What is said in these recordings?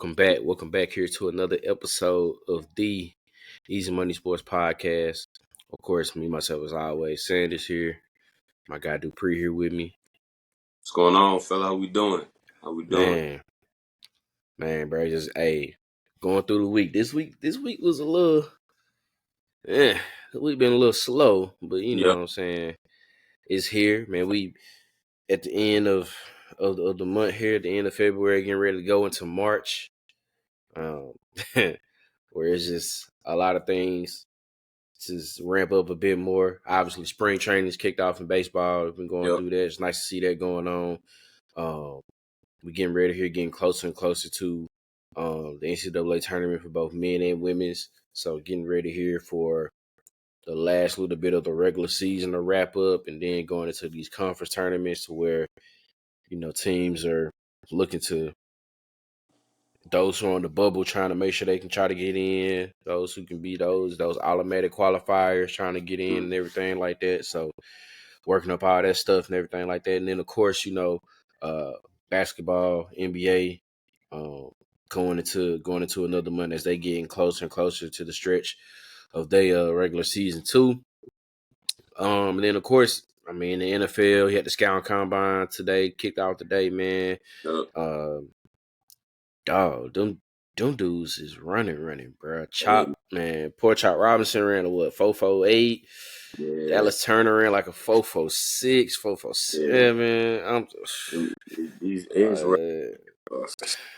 Welcome back here to another episode of the Easy Money Sports Podcast. Of course, me, myself, as always, Sanders here. My guy Dupree here with me. What's going on, fella? How we doing? Man, bro, just going through the week. This week was a little, the week been a little slow, but you know Yep. what I'm saying. It's here, man. We at the end of the month here, at the end of February, getting ready to go into March. Um, where it's just a lot of things just ramp up a bit more. Obviously, spring training's kicked off in baseball. We've been going Yep. through that. It's nice to see that going on. We're getting ready here, getting closer and closer to the NCAA tournament for both men and women's. So getting ready here for the last little bit of the regular season to wrap up, and then going into these conference tournaments to where teams are looking to those who are on the bubble trying to make sure they can try to get in, those who can be those automatic qualifiers trying to get in and everything like that. So working up all that stuff and everything like that. And then of course, basketball, NBA, going into another month as they getting closer and closer to the stretch of their regular season too. And then of course, I mean the NFL, you had the Scout Combine today, kicked out today, man. Yep. Dog, them dudes is running, bro. Man, poor Chop Robinson ran a 4.48. Yeah. Dallas Turner ran like a 4.46, 4.47. These ends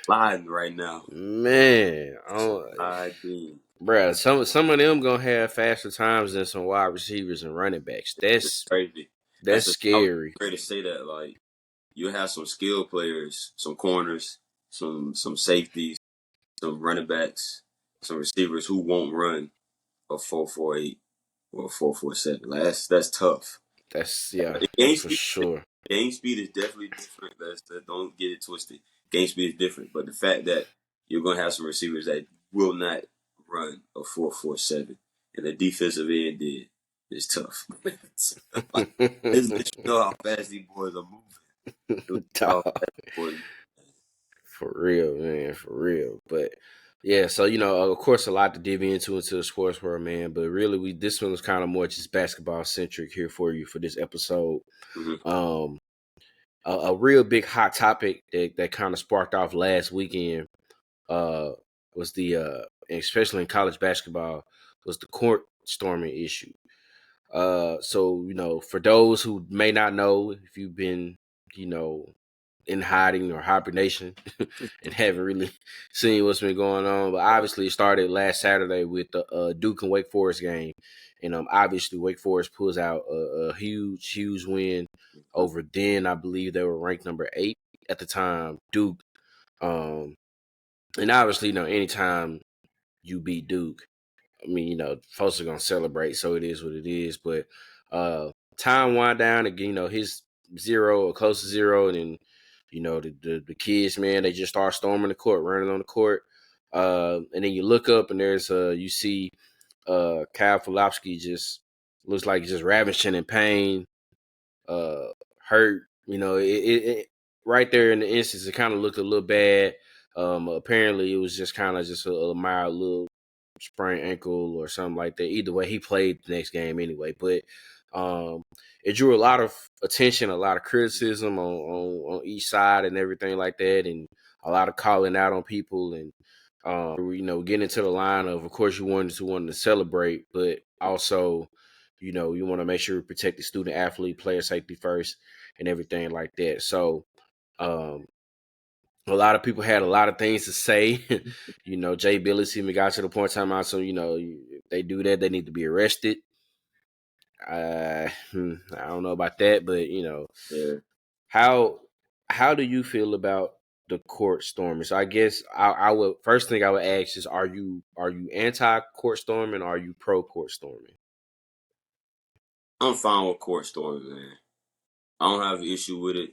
sliding right now. Man, bro. Some of them gonna have faster times than some wide receivers and running backs. It's crazy. That's I was scary. ready to say that. Like, you have some skilled players, some corners, some safeties, some running backs, some receivers who won't run a 4.48 or a 4.47. Like, that's tough. That's The game for speed. sure. Game speed is definitely different. Don't get it twisted. Game speed is different, but the fact that you're going to have some receivers that will not run a 4.47 and the defensive end did is tough. This lets you know how fast these boys are moving. For real, man, for real. But yeah, so of course, a lot to dive into the sports world, man. But really, this one was kind of more just basketball centric here for you for this episode. Mm-hmm. A real big hot topic that kind of sparked off last weekend was especially in college basketball, was the court storming issue. So for those who may not know, if you've been, in hiding or hibernation and haven't really seen what's been going on, but obviously it started last Saturday with the Duke and Wake Forest game, and obviously Wake Forest pulls out a huge win over then I believe they were ranked number 8 at the time, Duke. And obviously anytime you beat Duke, I mean, folks are gonna celebrate, so it is what it is. But time wind down again, his 0 or close to 0, and then the kids, man, they just start storming the court, running on the court. And then you look up and there's you see Kyle Filipowski just looks like he's just ravishing in pain, hurt. It right there in the instance, it kind of looked a little bad. Apparently, it was just kind of just a mild little sprained ankle or something like that. Either way, he played the next game anyway. But it drew a lot of attention, a lot of criticism on each side and everything like that, and a lot of calling out on people and getting into the line of course you wanted to celebrate, but also you want to make sure you protect the student athlete, player safety first, and everything like that. So a lot of people had a lot of things to say. Jay Billis even got to the point time out. So if they do that, they need to be arrested. I don't know about that, but Yeah. how do you feel about the court storming? So I guess I would first thing I would ask is, are you anti court storming or are you pro court storming? I'm fine with court storming, man. I don't have an issue with it.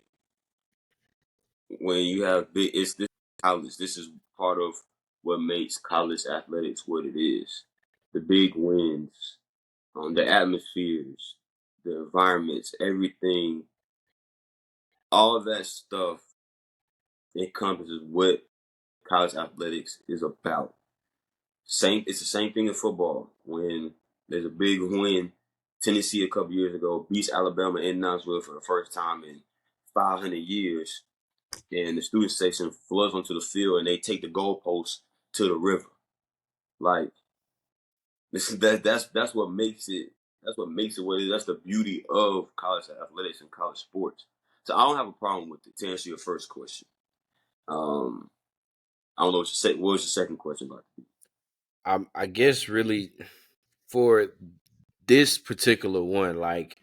When you have this college. This is part of what makes college athletics what it is. The big wins, the atmospheres, the environments, everything, all of that stuff encompasses what college athletics is about. It's the same thing in football. When there's a big win, Tennessee a couple years ago beats Alabama in Knoxville for the first time in 500 years, and the student section floods onto the field and they take the goalposts to the river. Like that's what makes it. That's what makes it what it is. That's the beauty of college athletics and college sports. So I don't have a problem with it. To answer your first question, um, I don't know what you say. What was your second question about? I guess really for this particular one, like,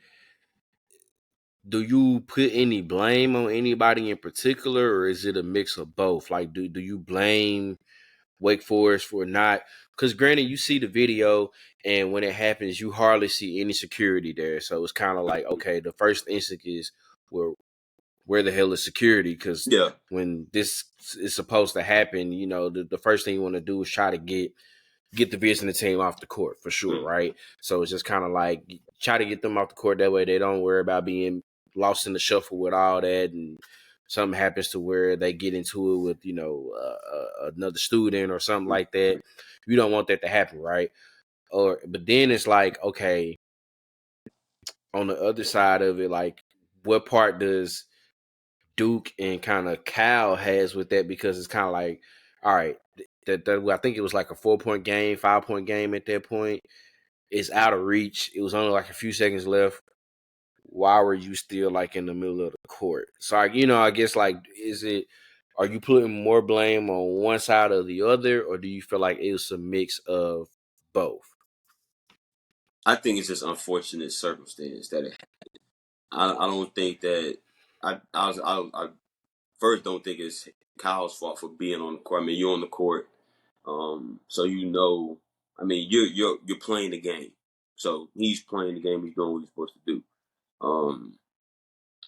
do you put any blame on anybody in particular, or is it a mix of both? Like, do you blame Wake Forest for not? Because granted, you see the video, and when it happens, you hardly see any security there. So it's kind of like, okay, the first instinct is, where the hell is security? Because Yeah. when this is supposed to happen, the first thing you want to do is try to get the visiting team off the court for sure, Mm. right? So it's just kind of like try to get them off the court. That way they don't worry about being lost in the shuffle with all that, and something happens to where they get into it with another student or something like that. You don't want that to happen, right? But then it's like, okay, on the other side of it, like, what part does Duke and kind of Cal has with that? Because it's kind of like, all right, I think it was like a 4-point game, 5-point game at that point. It's out of reach. It was only like a few seconds left. Why were you still like in the middle of the court? So I guess, like, are you putting more blame on one side or the other, or do you feel like it was a mix of both? I think it's just unfortunate circumstance that it. I don't think that I first don't think it's Kyle's fault for being on the court. I mean, you're on the court, so I mean, you're playing the game. So he's playing the game. He's doing what he's supposed to do. Um,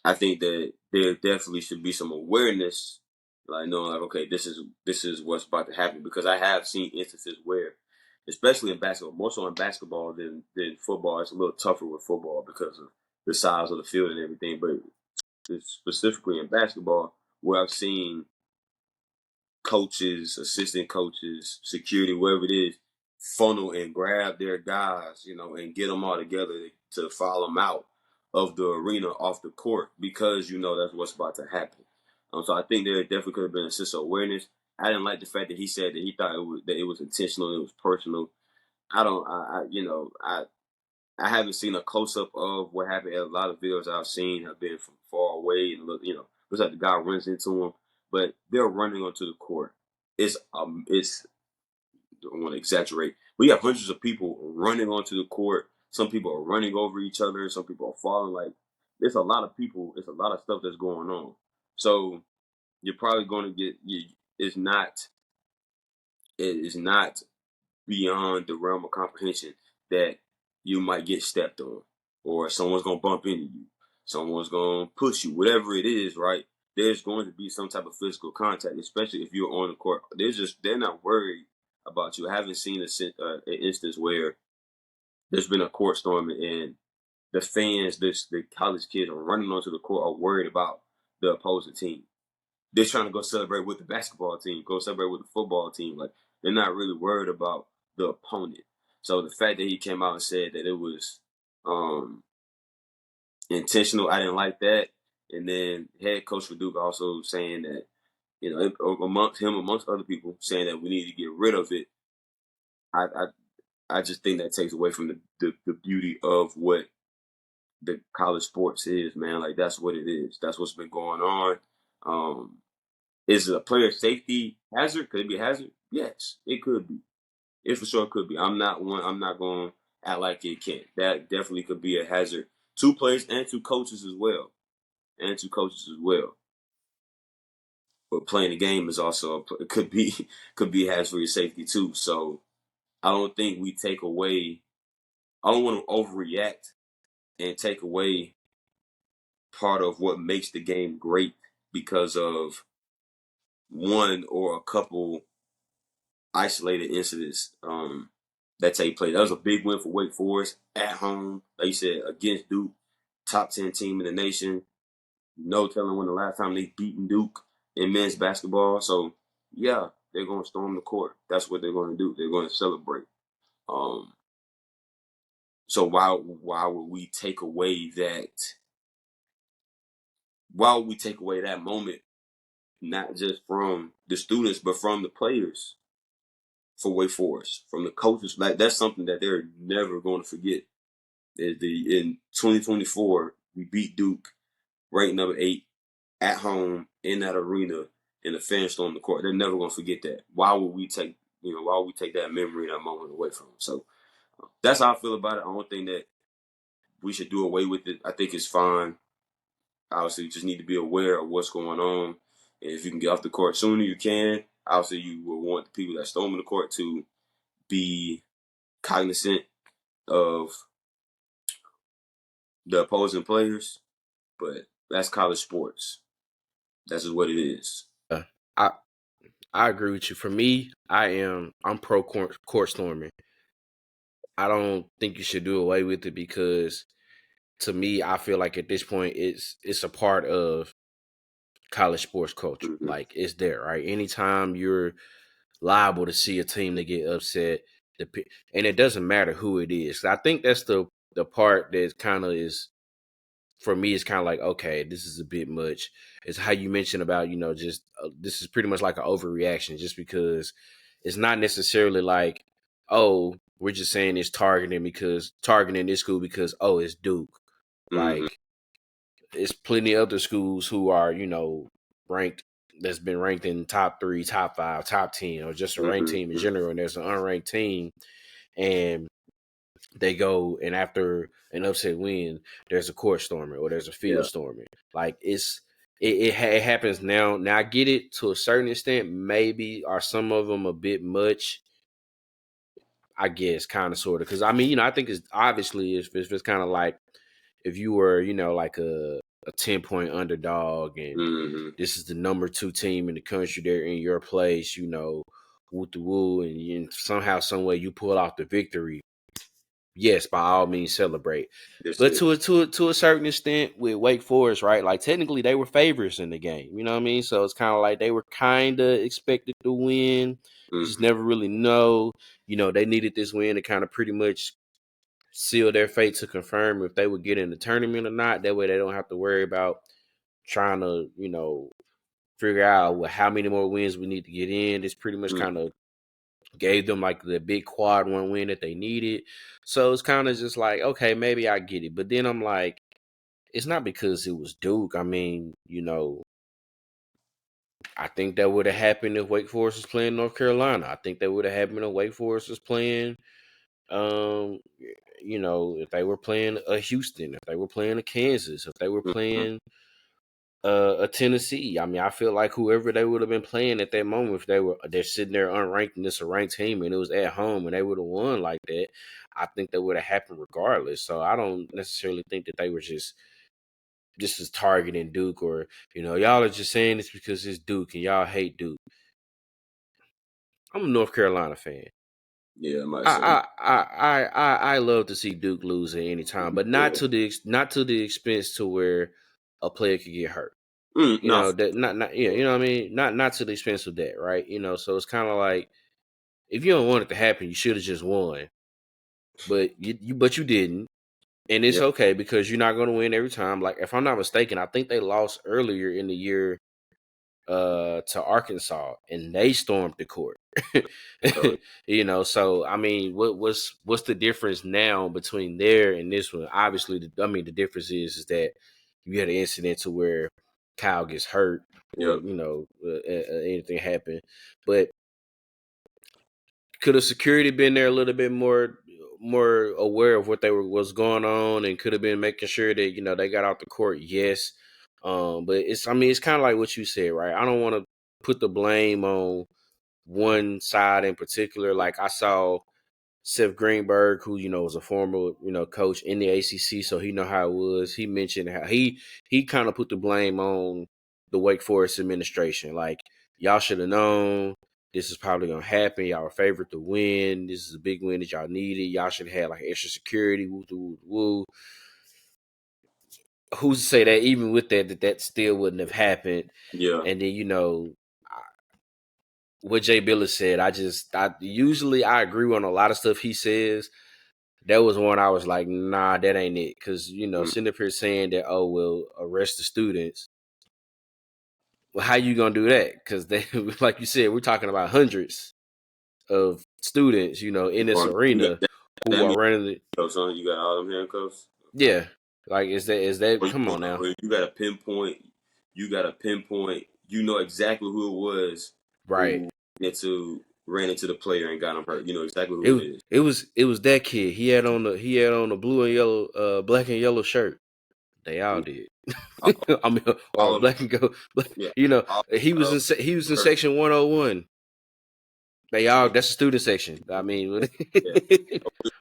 I think that there definitely should be some awareness, like knowing, like, okay, this is what's about to happen, because I have seen instances where, especially in basketball, more so in basketball than football. It's a little tougher with football because of the size of the field and everything, but it's specifically in basketball where I've seen coaches, assistant coaches, security, whatever it is, funnel and grab their guys, and get them all together to follow them out of the arena off the court, because that's what's about to happen. So I think there definitely could have been a sense of awareness. I didn't like the fact that he said that he thought it was intentional, it was personal. I don't, I haven't seen a close up of what happened. A lot of videos I've seen have been from far away, and looks like the guy runs into him, but they're running onto the court. It's I don't want to exaggerate, but you have hundreds of people running onto the court. Some people are running over each other. Some people are falling. Like, there's a lot of people. It's a lot of stuff that's going on. So you're probably going to get. It's not. It is not beyond the realm of comprehension that you might get stepped on, or someone's gonna bump into you, someone's gonna push you, whatever it is, right? There's going to be some type of physical contact, especially if you're on the court. They're not worried about you. I haven't seen an instance where there's been a court storm and the fans, the college kids are running onto the court, are worried about the opposing team. They're trying to go celebrate with the basketball team, go celebrate with the football team. Like, they're not really worried about the opponent. So the fact that he came out and said that it was intentional, I didn't like that. And then head coach for Duke also saying that, amongst other people, saying that we need to get rid of it. I I, I just think that takes away from the beauty of what the college sports is, man. Like, that's what it is. That's what's been going on. Um, Is it a player safety hazard? Could it be a hazard? Yes, it could be. It for sure could be. I'm not going to act like it can't. That definitely could be a hazard to players and to coaches as well, But playing the game is also it could be could be a hazard for your safety too. So I don't think we take away. I don't want to overreact and take away part of what makes the game great because of one or a couple isolated incidents that take place. That was a big win for Wake Forest at home, like you said, against Duke, top 10 team in the nation. No telling when the last time they beaten Duke in men's basketball. So, yeah. they're gonna storm the court. That's what they're gonna do. They're gonna celebrate. Um, so why would we take away that? Why would we take away that moment, not just from the students, but from the players for Wake Forest, from the coaches? Like that's something that they're never going to forget. In 2024, we beat Duke, ranked number 8, at home in that arena, and the fans stormed the court. They're never going to forget that. Why would we take that memory, that moment away from them? So that's how I feel about it. I don't think that we should do away with it. I think it's fine. Obviously, you just need to be aware of what's going on. And if you can get off the court sooner, you can. Obviously, you will want the people that storm the court to be cognizant of the opposing players. But that's college sports. That's just what it is. I I agree with you. For me, I'm pro court storming. I don't think you should do away with it because to me, I feel like at this point it's a part of college sports culture. Mm-hmm. Like it's there, right? Anytime you're liable to see a team that get upset, and it doesn't matter who it is. I think that's the part that kind of is for me. It's kind of like, okay, this is a bit much. It's how you mentioned about just this is pretty much like an overreaction, just because it's not necessarily like, oh, we're just saying it's targeting this school because it's Duke. Mm-hmm. Like it's plenty of other schools who are ranked that's been ranked in top 3, top 5, top 10, or just a ranked team in Mm-hmm. general, and there's an unranked team, and they go and after an upset win, there's a court storming or there's a field Yeah. storming. Like it happens now. Now I get it to a certain extent. Maybe are some of them a bit much. I guess kind of sort of because I mean I think it's obviously if it's kind of like if you were like a 10-point underdog and Mm-hmm. this is the number 2 team in the country, they're in your place, woo the woo, and somehow, some way you pull out the victory. Yes, by all means celebrate. Yes, But it to a certain extent with Wake Forest, right? Like technically they were favorites in the game. You know what I mean? So it's kind of like they were kind of expected to win. You just Mm-hmm. never really know. They needed this win to kind of pretty much seal their fate to confirm if they would get in the tournament or not. That way they don't have to worry about trying to, figure out how many more wins we need to get in. It's pretty much kind of gave them like the big quad 1 win that they needed. So it's kind of just like, okay, maybe I get it. But then I'm like, it's not because it was Duke. I mean, I think that would have happened if Wake Forest was playing North Carolina. I think that would have happened if Wake Forest was playing, um, if they were playing a Houston, if they were playing a Kansas, if they were Mm-hmm. playing a Tennessee. I mean, I feel like whoever they would have been playing at that moment, if they're sitting there unranked and it's a ranked team and it was at home and they would have won like that, I think that would have happened regardless. So I don't necessarily think that they were just as targeting Duke or y'all are just saying this because it's Duke and y'all hate Duke. I'm a North Carolina fan. Yeah, I might say. I love to see Duke lose at any time, but not Yeah. to the expense to where a player could get hurt. No. That not yeah, you know what I mean? Not to the expense of that, right? So it's kind of like if you don't want it to happen, you should have just won. But you didn't. And it's Yeah. okay because you're not going to win every time. Like if I'm not mistaken, I think they lost earlier in the year to Arkansas and they stormed the court. So, So I mean, what's the difference now between there and this one? Obviously, the difference is that you had an incident to where Kyle gets hurt or yeah. anything happened, but could have security been there a little bit more aware of was going on and could have been making sure that they got out the court? Yes. But it's kind of like what you said, right? I don't want to put the blame on one side in particular. Like I saw Seth Greenberg, who was a former coach in the ACC, so he know how it was. He mentioned how he kind of put the blame on the Wake Forest administration. Like y'all should have known this is probably gonna happen. Y'all were favored to win. This is a big win that y'all needed. Y'all should have had like extra security. Woo, woo, woo. Who's to say that even with that still wouldn't have happened? Yeah. And then what Jay Billis said. I usually I agree on a lot of stuff he says. That was one I was like, nah, that ain't it. Because, Mm. sitting up here saying that, oh, well, arrest the students. Well, how you going to do that? Because they, like you said, we're talking about hundreds of students, in this arena who That are means, running the, son, you got all them handcuffs. yeah. Like, is that, Or come on now. you got to pinpoint. You got to pinpoint. You know exactly who it was Right. who ran into the player and got him hurt. You know exactly who it It, is. it was that kid. He had on the blue and yellow, black and yellow shirt. They all did. All, I mean, or all of them. black and gold. Yeah. All He was of in he was in hurt. section 101. They all Yeah. that's the student section. I mean, Yeah.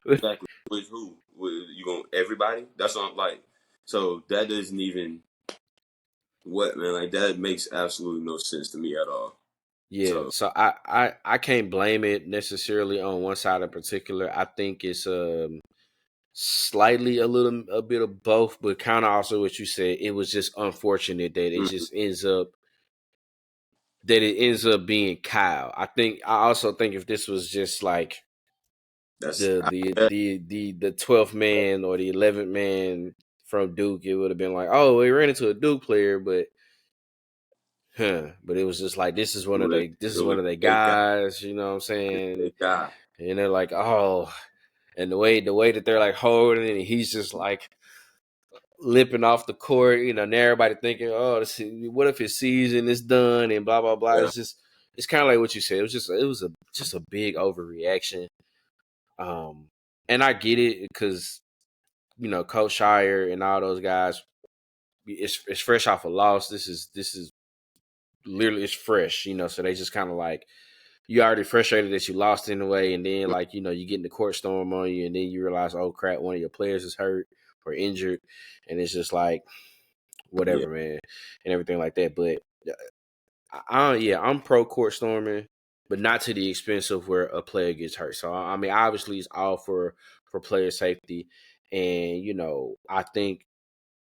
Exactly. With who? With you going everybody? That's what I'm like. So that doesn't even what man like that makes absolutely no sense to me at all. yeah. So So I can't blame it necessarily on one side in particular. I think it's slightly a bit of both, but kind of also what you said. It was just unfortunate that mhm, it ends up being Kyle. I also think if this was just like that's the 12th man or the 11th man from Duke, it would have been like, oh, we ran into a Duke player, but but it was just like this is one of their they got guys, you know what I'm they saying? got And they're like, oh, and the way that they're like holding it, and he's just like limping off the court, now everybody thinking, oh, what if his season is done and blah blah blah. yeah. It's kind of like what you said. It was a big overreaction. Um, and I get it because Coach Shire and all those guys, it's fresh off a loss. This is literally it's fresh, so they just kind of like you already frustrated that you lost in a way, and then like you get in the court storm on you, and then you realize, oh crap, one of your players is hurt or injured, and it's just like Yeah. whatever, man, and everything like that. But yeah, I'm pro court storming, but not to the expense of where a player gets hurt. So I mean, obviously, it's all for player safety, and I think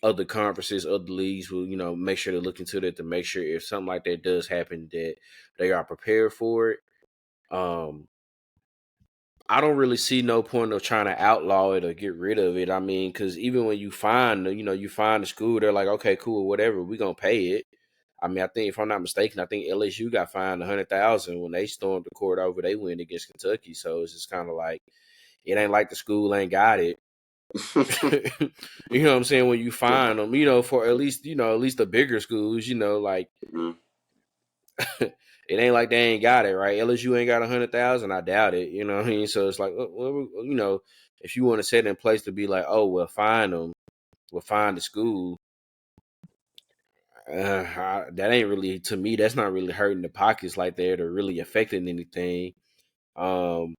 other conferences, other leagues will make sure to look into that to make sure if something like that does happen that they are prepared for it. Um, I don't really see no point of trying to outlaw it or get rid of it. I mean, because even when you find the school, they're like, okay, cool, whatever, we gonna pay it. I mean, I think if I'm not mistaken, I think LSU got fined 100,000 when they stormed the court over they win against Kentucky. So it's just kind of like it ain't like the school ain't got it. You know what I'm saying? When you Yeah. find them, for at least the bigger schools, like Mhm. it ain't like they ain't got it, right? LSU ain't got 100,000. I doubt it. You know what I mean? So it's like, well, if you want to set in place to be like, oh, well, fine them, we'll find the school. That ain't really to me. That's not really hurting the pockets like that or really affecting anything. Um,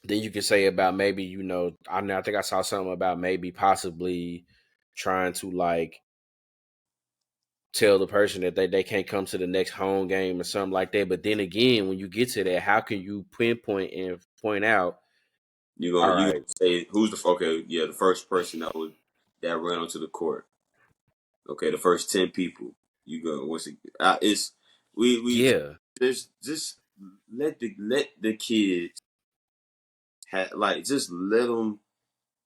then you can say about maybe I think I saw something about maybe possibly trying to like tell the person that they can't come to the next home game or something like that. But then again, when you get to that, how can you pinpoint and point out? All You right, gonna say who's the okay? Yeah, the first person that ran onto the court. Okay, the first 10 people. You go. What's it? It's we yeah. just let the kids like just let them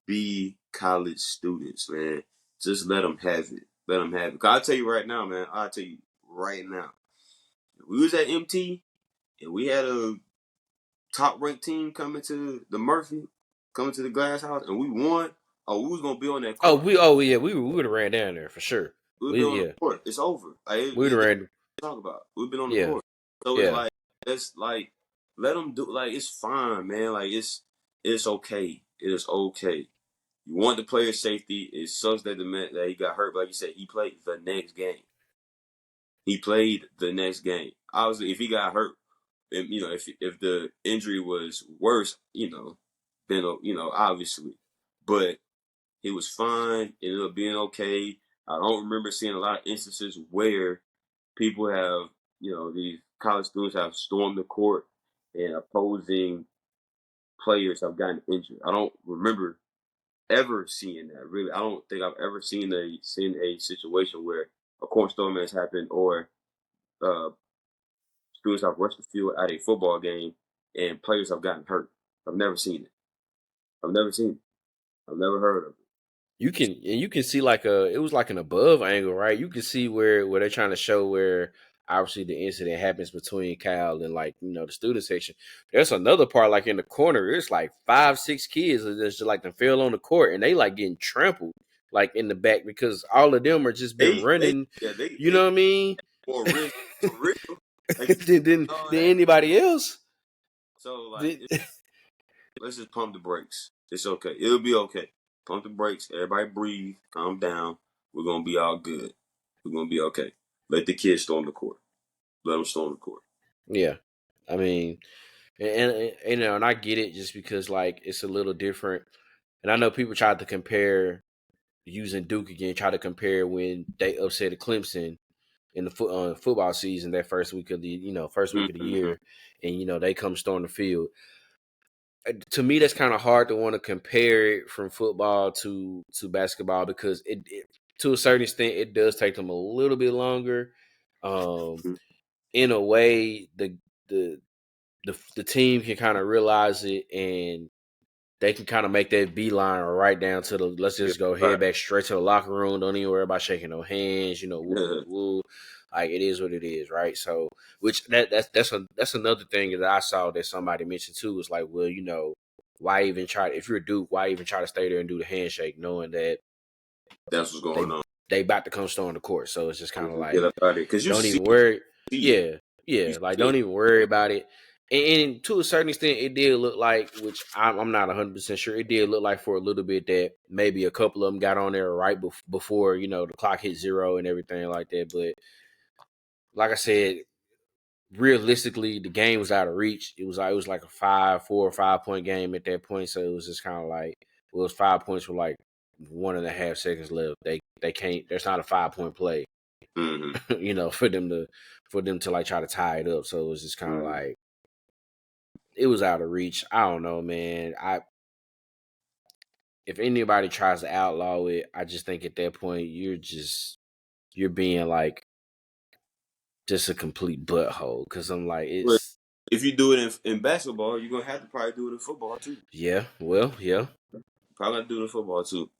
be college students, man. Just let them have it. Let them have it. Cause I'll tell you right now, man. I'll tell you right now. We was at MT and we had a top ranked team coming to the Murphy, coming to the Glass House, and we won. Oh, we was gonna be on that court. Oh yeah, we would have ran down there for sure. We would be We on the yeah, court. It's over. Like we would have that's ran. what talk about. We've been on the Yeah, court. So it's yeah. like it's like let them do. Like it's fine, man. Like it's okay. It is okay. You want the player safety. It sucks that the man that he got hurt. But like you said, he played the next game. He played the next game. Obviously, if he got hurt, and, if the injury was worse, then obviously, but he was fine. It ended up being okay. I don't remember seeing a lot of instances where people have, these college students have stormed the court and opposing players have gotten injured. I don't remember ever seeing that. Really, I don't think I've ever seen a situation where a court storm has happened or uh, students have rushed the field at a football game and players have gotten hurt. I've never seen it. I've never seen it. I've never heard of it. You can see like it was like an above angle, right? You can see where they're trying to show where obviously the incident happens between Cal and like the student section. There's another part like in the corner. It's like 5, 6 kids that's just like they fell on the court and they like getting trampled like in the back because all of them are just been They running. yeah You know what I mean? more risk for real. Like than anybody else. so like Did- let's just pump the brakes. It's okay. It'll be okay. Pump the brakes. Everybody breathe. Calm down. We're gonna be all good. We're gonna be okay. Let the kids storm the court. Let them storm the court. yeah, I mean, and I get it just because like it's a little different. And I know people tried to compare using Duke again, try to compare when they upset Clemson in the football season that first week of the first week of the Mm-hmm. year, and they come storm the field. To me, that's kind of hard to want to compare it from football to basketball because it to a certain extent it does take them a little bit longer. Um, in a way, the the team can kind of realize it and they can kind of make that beeline right down to the let's Yeah, just go right. head back straight to the locker room. Don't even worry about shaking no hands, woo woo woo. Like it is what it is, right? So which that's another thing that I saw that somebody mentioned too, was like, well, why even try if you're a Duke, why even try to stay there and do the handshake knowing that That's what's they going on. they about to come storm the court. So it's just kind of Get like up out of here. Because don't even worry. it. Yeah, You yeah. Like see it. don't even worry about it. And to a certain extent, it did look like, which I'm not 100% sure. It did look like for a little bit that maybe a couple of them got on there right before the clock hit zero and everything like that. But like I said, realistically, the game was out of reach. It was like a 4 or 5 point game at that point. So it was just kind of like it was 5 points with like 1.5 seconds left. They can't. There's not a 5 point play. Mm-hmm. For them to like try to tie it up. So it was just kind of Mm-hmm. like it was out of reach. I don't know, man. If anybody tries to outlaw it, I just think at that point you're being like just a complete butthole. Because I'm like But it's if you do it in basketball, you're gonna have to probably do it in football too. yeah, well, yeah, Probably have to do it in football too.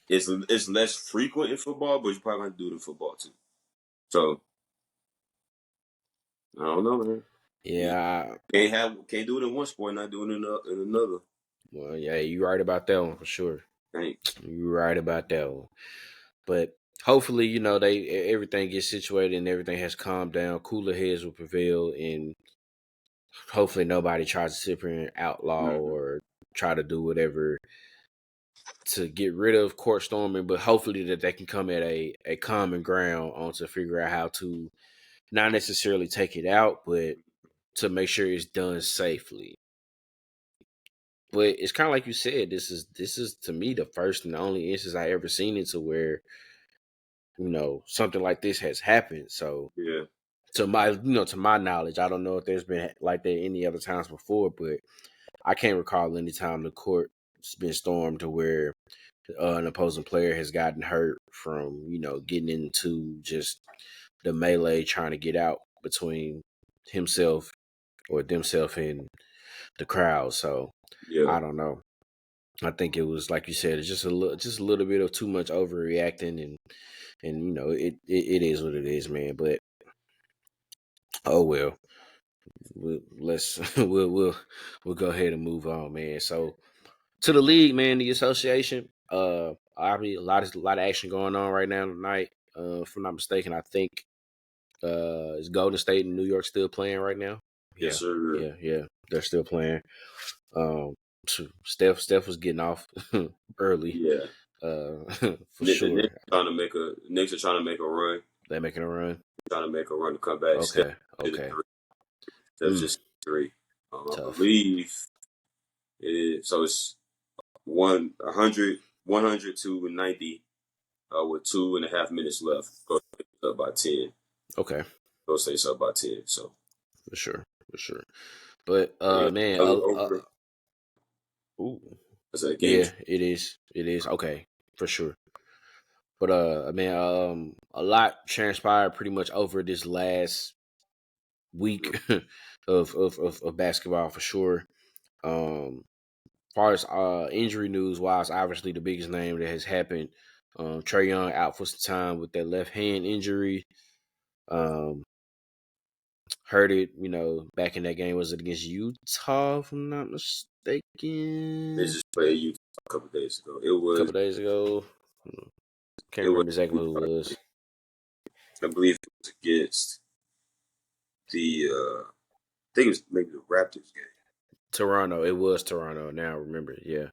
It's less frequent in football, but you probably have to do it in football too. So I don't know, man. You yeah. can't do it in one sport, and not do it in another. Well, yeah, you're right about that one for sure. Can't. You're right about that one. But hopefully, they everything gets situated and everything has calmed down. Cooler heads will prevail, and hopefully nobody tries to sit here and outlaw Mm-hmm. or try to do whatever to get rid of court storming, but hopefully that they can come at a common ground on to figure out how to not necessarily take it out, but to make sure it's done safely. But it's kind of like you said, this is to me the first and the only instance I ever seen it to where something like this has happened. So Yeah. to my knowledge, I don't know if there's been like that any other times before, but I can't recall any time the court's been stormed to where an opposing player has gotten hurt from getting into just the melee trying to get out between himself or themselves and the crowd. So Yeah. I don't know. I think it was like you said, it's just a little bit of too much overreacting, and it is what it is, man. But oh well, let's we'll go ahead and move on, man. So to the league, man, the association. Obviously a lot of action going on right now tonight. If I'm not mistaken, I think is Golden State and New York still playing right now? Yes, Yeah, sir. yeah, they're still playing. Um, Steph was getting off early, Yeah. for sure. The Knicks are trying to make a run. They're making a run. Trying to make a run to come back. Steph Okay, did a okay. three. Steph Mm, just three. I tough. believe it is. So it's 100 to 90 with 2.5 minutes left. Go up by 10. Okay, Go say up by 10. So for sure, for sure. But yeah, man, over. ooh, That's a game. yeah, it is okay for sure. But man, a lot transpired pretty much over this last week of basketball for sure. Far as injury news wise, obviously the biggest name that has happened, Trae Young out for some time with that left hand injury. Um, Heard it, back in that game. Was it against Utah, if I'm not mistaken? They just played Utah a couple days ago. A couple days ago. Can't It was remember exactly who it was. I believe it was against the I think it was maybe the Raptors game. Toronto. It was Toronto. Now I remember. Yeah.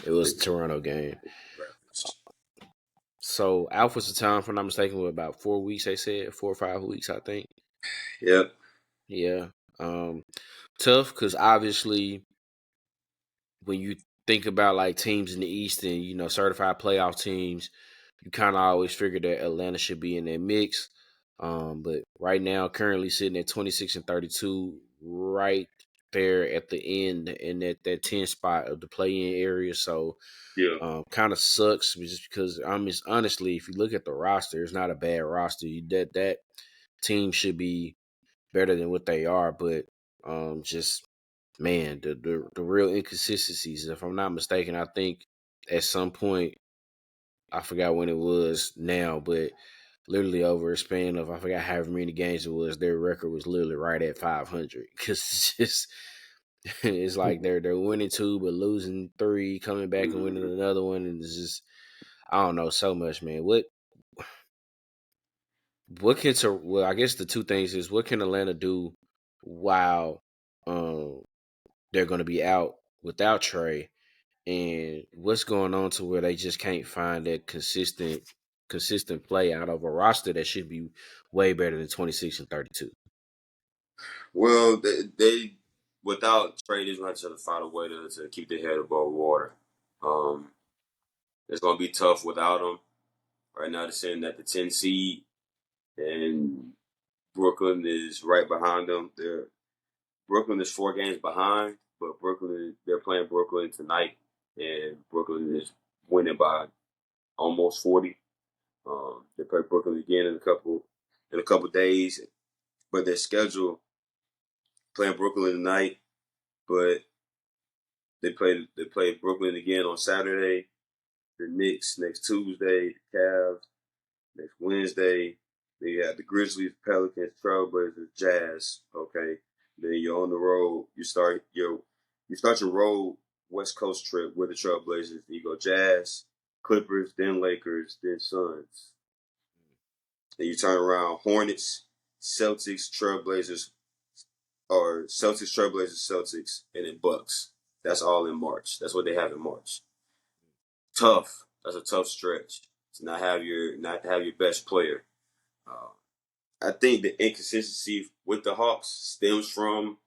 It was the Toronto game. Raptors. So out for some time, if I'm not mistaken, with about 4 weeks, they said 4 or 5 weeks, I think. Yep. Yeah. Tough because obviously when you think about like teams in the East and certified playoff teams, you kind of always figure that Atlanta should be in that mix. But right now, currently sitting at 26-32, right there at the end in that 10 spot of the play-in area. So Yeah. kind of sucks just because honestly, if you look at the roster, it's not a bad roster. That team should be better than what they are, but just man, the real inconsistencies. If I'm not mistaken, I think at some point I forgot when it was now, but literally over a span of I forgot however many games it was, their record was literally right at 500 because it's just it's like they're winning 2 but losing 3, coming back and winning another one, and it's just I don't know so much, man. What can well, I guess the two things is what can Atlanta do while they're going to be out without Trae, and what's going on to where they just can't find that consistent play out of a roster that should be way better than 26-32. Well, they without Trae, they're going to have to find a way to keep their head above water. Um, it's going to be tough without them. Right now, they're sitting at the 10 seed, and Brooklyn is right behind them. Brooklyn is 4 games behind, but they're playing Brooklyn tonight, and Brooklyn is winning by almost 40. They play Brooklyn again in a couple days, but their schedule playing Brooklyn tonight, but they play Brooklyn again on Saturday, the Knicks next Tuesday, the Cavs next Wednesday. Then you have the Grizzlies, Pelicans, Trailblazers, Jazz. Okay, then you're on the road. You start your road West Coast trip with the Trailblazers. You go Jazz, Clippers, then Lakers, then Suns. Then you turn around Hornets, Celtics, Trailblazers, or Celtics, Trailblazers, Celtics, and then Bucks. That's all in March. That's what they have in March. Tough. That's a tough stretch to not have your best player. Uh, I think the inconsistency with the Hawks stems from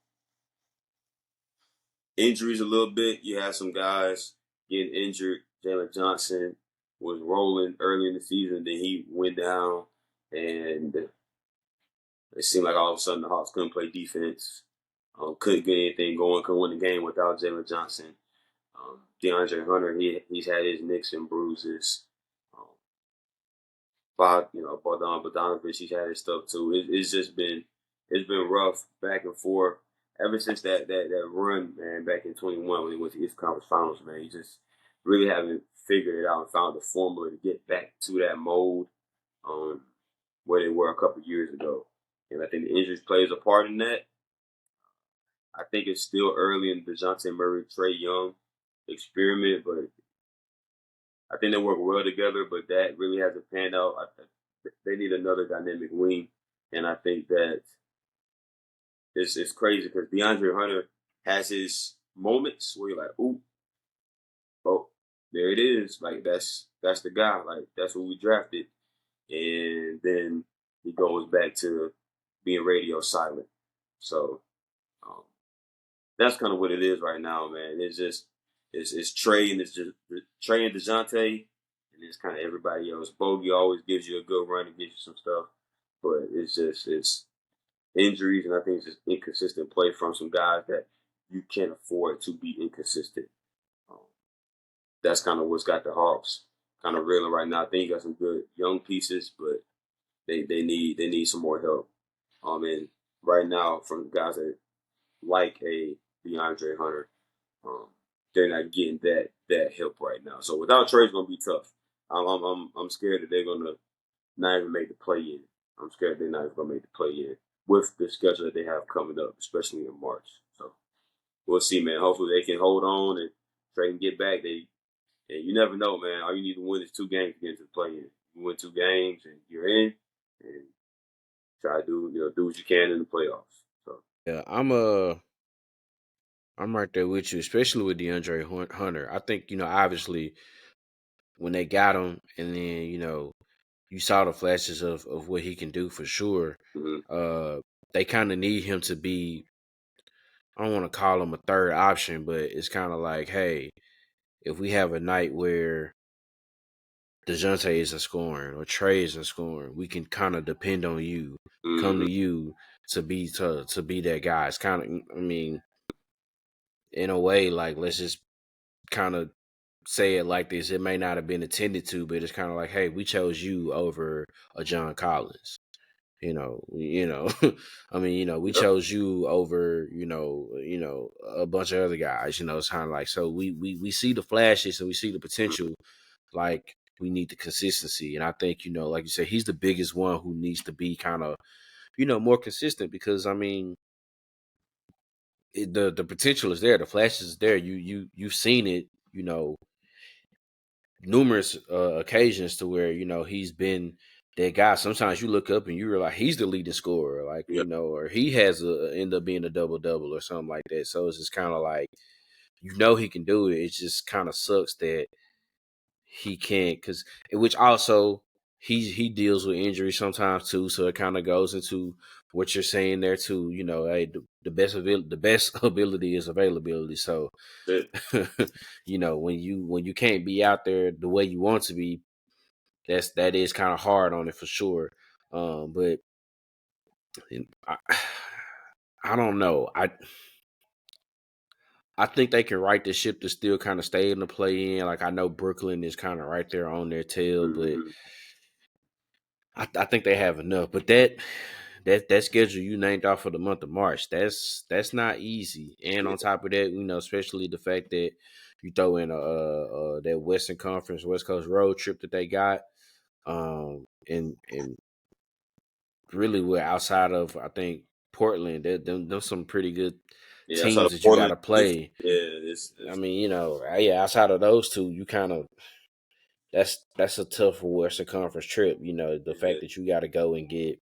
injuries a little bit. You have some guys getting injured. Jalen Johnson was rolling early in the season, then he went down, and it seemed like all of a sudden the Hawks couldn't play defense, couldn't get anything going, couldn't win the game without Jalen Johnson. DeAndre Hunter, he's had his nicks and bruises. Um, Bogdan Bogdanovich, he's had his stuff too. It's been rough back and forth ever since that run, man, back in 21 when he went to East Conference Finals, man. He just really haven't figured it out and found the formula to get back to that mode where they were a couple years ago. And I think the injuries plays a part in that. I think it's still early in the DeJounte Murray, Trae Young experiment, but I think they work well together, but that really hasn't panned out. They need another dynamic wing, and I think that it's crazy because DeAndre Hunter has his moments where you're like, ooh, oh, there it is. Like that's the guy. Like that's what we drafted, and then he goes back to being radio silent. So um, that's kind of what it is right now, man. It's Trae and it's just Trae and DeJounte, and it's kind of everybody else. Bogey always gives you a good run and gives you some stuff, but it's injuries, and I think it's just inconsistent play from some guys that you can't afford to be inconsistent. Um, that's kind of what's got the Hawks kind of reeling right now. I think you got some good young pieces, but they need some more help. And right now from guys that like a DeAndre Hunter. Um, they're not getting that help right now. So without Trae, it's gonna be tough. I'm scared that they're gonna not even make the play in. I'm scared they're not even gonna make the play in with the schedule that they have coming up, especially in March. So we'll see, man. Hopefully they can hold on and Trae can get back. And you never know, man. All you need to win is 2 games to get into the play in. You win 2 games and you're in, and try to do what you can in the playoffs. So Yeah, I'm right there with you, especially with DeAndre Hunter. I think obviously when they got him, and then you saw the flashes of what he can do for sure. mm-hmm. Uh, they kind of need him to be. I don't want to call him a third option, but it's kind of like, hey, if we have a night where DeJounte isn't scoring or Trae isn't scoring, we can kind of depend on you, come Mm-hmm. to you to be that guy. It's kind of, I mean, in a way, like let's just kind of say it like this. It may not have been intended to, but it's kind of like, hey, we chose you over a John Collins. I mean, we Yep. chose you over, a bunch of other guys. It's kind of like, so we see the flashes and we see the potential. Like we need the consistency, and I think like you said, he's the biggest one who needs to be kind of more consistent because I mean, the potential is there, the flashes is there. You've seen it, numerous occasions to where he's been that guy. Sometimes you look up and you realize he's the leading scorer, like Yep. or he has end up being a double double or something like that. So it's just kind of like he can do it. It just kind of sucks that he can't, because which also he deals with injuries sometimes too. So it kind of goes into what you're saying there too. Hey, the best ability is availability. So That's it. when you can't be out there the way you want to be, that is kind of hard on it for sure. But I, I don't know. I think they can right the ship to still kind of stay in the play in. Like I know Brooklyn is kind of right there on their tail, but Mm-hmm. I think they have enough. But that schedule you named off for the month of March, that's not easy. And Yeah. on top of that, especially the fact that you throw in that Western Conference West Coast road trip that they got, and really we're outside of I think Portland. Them some pretty good Yeah. I saw the teams that you got Portland. to play. Yeah. I It's mean, yeah, outside of those two, you kind of that's a tough Western Conference trip. The fact yeah. that you got to go and get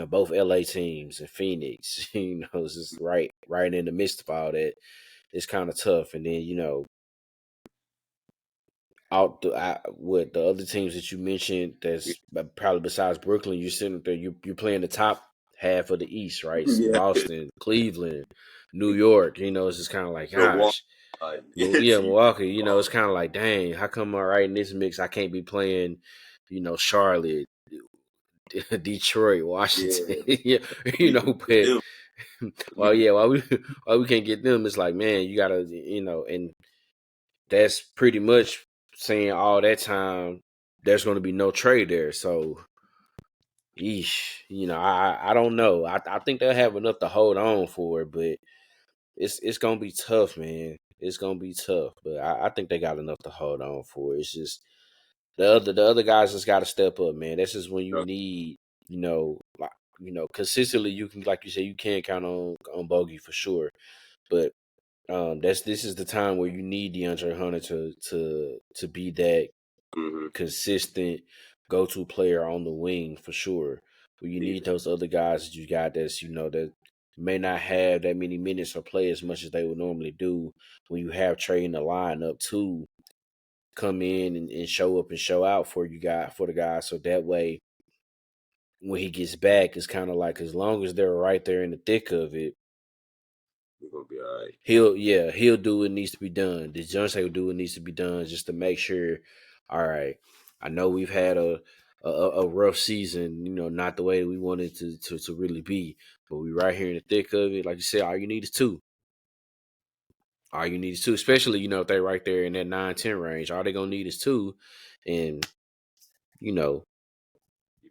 both LA teams and Phoenix. It's just right in the midst of all that. It's kind of tough, and then with the other teams that you mentioned, that's probably besides Brooklyn, you're sitting there, you're playing the top half of the East, right? Yeah. Boston, Cleveland, New York. It's just kind of like, Milwaukee. gosh, It's yeah, Milwaukee. It's hard. kind of like, dang, how come I'm right in this mix? I can't be playing, Charlotte, Detroit, Washington. Yeah. Yeah, We but them. We well, yeah, why we can't get them? It's like, man, you gotta, and that's pretty much saying all that time there's going to be no trade there. So, yeesh, I don't know. I think they'll have enough to hold on for it, but it's gonna be tough, man. It's gonna be tough, but I think they got enough to hold on for. It's just the other guys just got to step up, man. This is when you need, like consistently. You can, like you said, you can't count on Bogey for sure, but this is the time where you need DeAndre Hunter to be that mm-hmm. consistent go-to player on the wing for sure. Where you Need need it. those other guys that you got that's that may not have that many minutes or play as much as they would normally do when you have Trey in the lineup to come in and show up and show out for the guy. So that way when he gets back, it's kind of like as long as they're right there in the thick of it, We're gonna be all right. he'll do what needs to be done. The Johnson will do what needs to be done just to make sure. All right, I know we've had a rough season, not the way we wanted to really be, but we right here in the thick of it. Like you said, all you need is two. All you need is two, especially if they're right there in that 9-10 range. All they're gonna need is two, and you know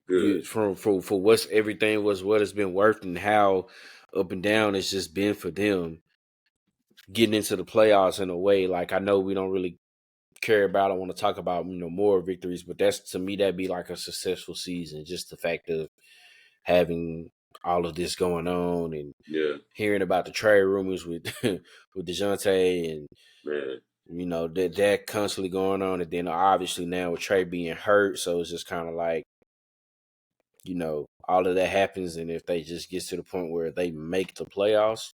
Good. For what's everything was what it's been worth and how up and down it's just been for them getting into the playoffs in a way. Like I know we don't really care about. I want to talk about more victories, but that's to me that'd be like a successful season. Just the fact of having all of this going on and Yeah, hearing about the trade rumors with with Dejounte and man. that constantly going on, and then obviously now with Trae being hurt, so it's just kind of like all of that happens, and if they just get to the point where they make the playoffs,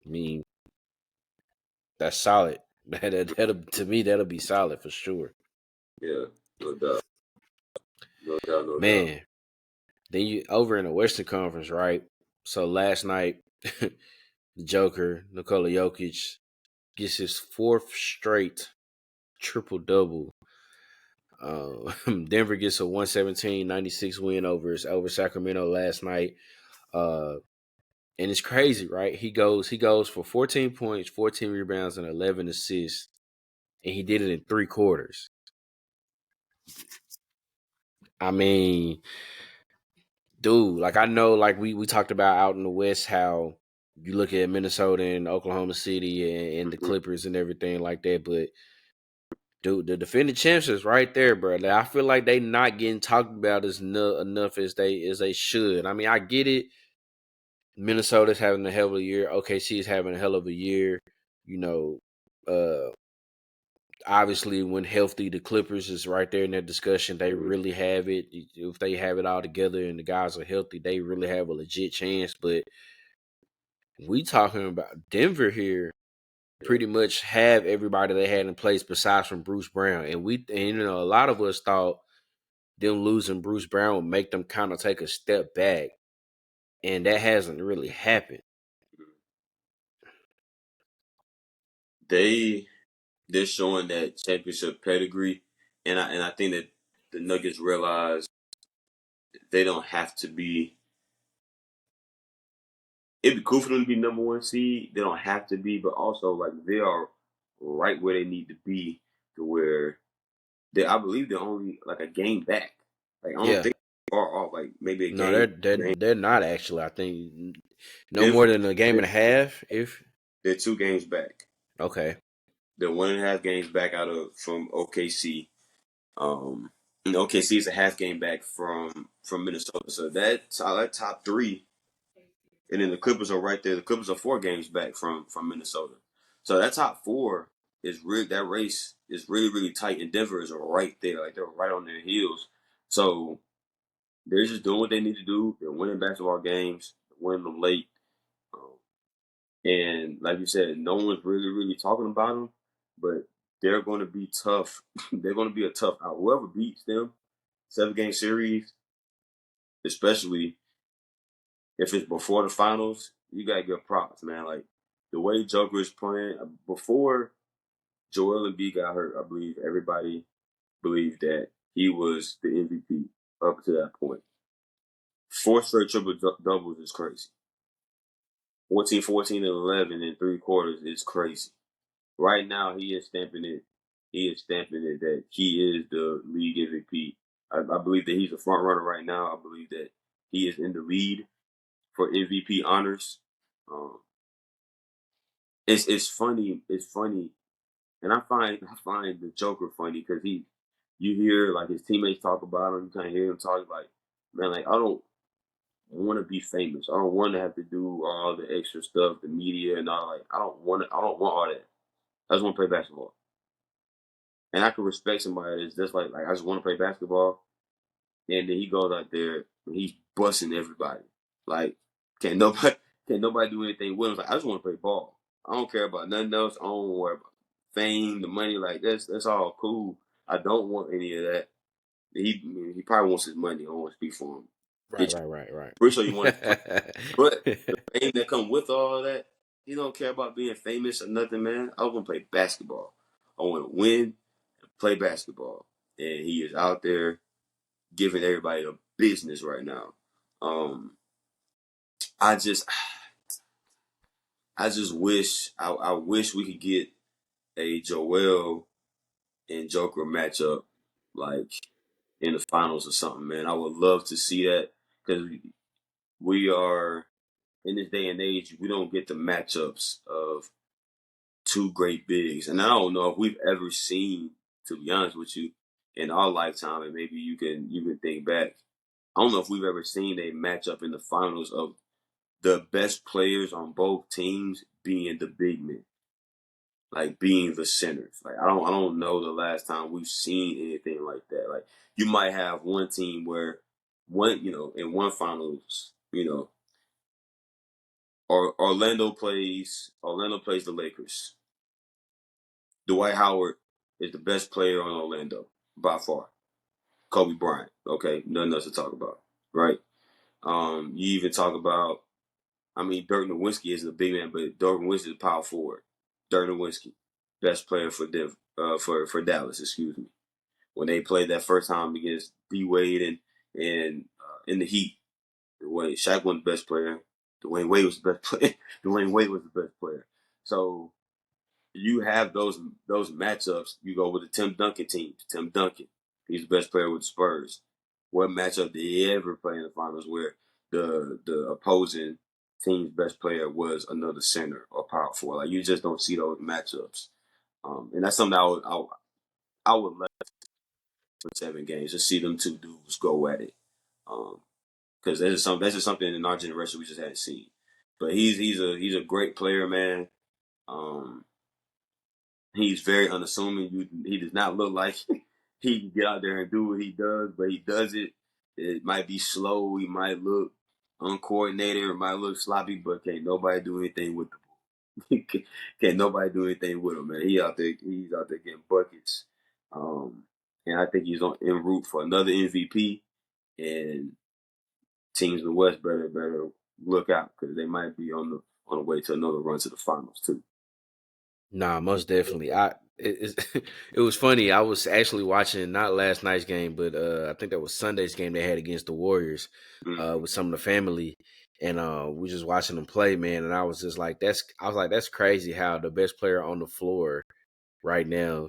I mean that's solid. That'll to me that'll be solid for sure. Yeah, no doubt. No doubt, no doubt. Man, then you over in the Western Conference, right? So last night, the Joker, Nikola Jokic, gets his fourth straight triple double. Denver gets a 117-96 win over Sacramento last night. And it's crazy, right? He goes for 14 points, 14 rebounds, and 11 assists, and he did it in 3 quarters. I mean, dude, like I know, like we talked about out in the West, how you look at Minnesota and Oklahoma City and the Mhm. Clippers and everything like that, but dude, the defending champs is right there, bro. Like, I feel like they not getting talked about enough as they should. I mean, I get it. Minnesota's having a hell of a year. OKC is having a hell of a year. You know, uh, obviously when healthy, the Clippers is right there in that discussion. They really have it. If they have it all together and the guys are healthy, they really have a legit chance. But we talking about Denver here. Pretty much have everybody they had in place besides from Bruce Brown, and a lot of us thought them losing Bruce Brown would make them kind of take a step back, and that hasn't really happened. They're showing that championship pedigree, and I think that the Nuggets realize they don't have to be. It'd be cool for them to be number one seed. They don't have to be, but also like they are right where they need to be to where I believe they're only like a game back. Like I don't Yeah, think they are off. Like maybe a no, game. they're not actually. I think no more Denver, than a game they're, and a half. If they're 2 games back. okay, They're 1.5 games back out of from OKC. And OKC is a half game back from Minnesota. So that top three, and then the Clippers are right there. The Clippers are 4 games back from Minnesota. So that top four is really that race is really really tight, and Denver is right there. Like they're right on their heels. So they're just doing what they need to do. They're winning basketball games, winning them late. Um, and like you said, no one's really talking about them, but they're going to be tough. They're going to be a tough out. Whoever beats them, 7 game series, especially if it's before the finals, you gotta give props, man. Like the way Joker is playing before Joel Embiid got hurt, I believe everybody believed that he was the MVP up to that point. 4 straight triple doubles is crazy. 14, 14, and 11 in 3 quarters is crazy. Right now, he is stamping it. He is stamping it that he is the league MVP. I believe that he's a front runner right now. I believe that he is in the lead for MVP honors. Um, it's funny. It's funny, and I find the Joker funny because you hear like his teammates talk about him. You kind of hear him talk like, man, like I don't want to be famous. I don't want to have to do all the extra stuff, the media and all. Like I don't want all that. I just want to play basketball. And I can respect somebody that's just like I just want to play basketball. And then he goes out there and he's busting everybody. Like can't nobody can't nobody do anything with him. Like I just want to play ball. I don't care about nothing else. I don't worry about fame, the money. Like that's all cool. I don't want any of that. He probably wants his money. I don't want to speak for him. right, Get right, right, right. pretty sure you want his money. But the fame that come with all that, he don't care about being famous or nothing, man. I want to play basketball. I want to win and play basketball. And he is out there giving everybody a business right now. Um, I just, I wish we could get a Joel and Joker matchup like in the finals or something, man. I would love to see that because we are in this day and age. We don't get the matchups of two great bigs, and I don't know if we've ever seen, to be honest with you, in our lifetime. And maybe you can think back. I don't know if we've ever seen a matchup in the finals of the best players on both teams being the big men, like being the centers. Like I don't know the last time we've seen anything like that. Like you might have one team where in one finals, or Orlando plays the Lakers. Dwight Howard is the best player on Orlando by far. Kobe Bryant. Okay, nothing else to talk about, right? You even talk about. I mean, Dirk Nowitzki isn't a big man, but Dirk Nowitzki is a power forward. Dirk Nowitzki, best player for Dallas. Excuse me. When they played that first time against D Wade and in the Heat, Shaq wasn't the best player. Dwayne Wade was the best player. Dwayne Wade was the best player. So you have those matchups. You go with the Tim Duncan teams. Tim Duncan, he's the best player with the Spurs. What matchup did he ever play in the finals where the opposing team's best player was another center or power forward? Like you just don't see those matchups, and that's something I would love for 7 games to see them two dudes go at it. Because that's just something in our generation we just hadn't seen. But he's a great player, man. Um, He's very unassuming. He does not look like he can get out there and do what he does, but he does it. It might be slow. He might look uncoordinated or might look sloppy, but can't nobody do anything with the ball. Can't nobody do anything with him, man. He's out there getting buckets. Um, and I think he's en route for another MVP. And teams in the West better look out because they might be on the way to another run to the finals too. Nah, most definitely. It was funny. I was actually watching not last night's game, but I think that was Sunday's game they had against the Warriors Mm, with some of the family, and we just watching them play, man. And I was just like, that's crazy how the best player on the floor right now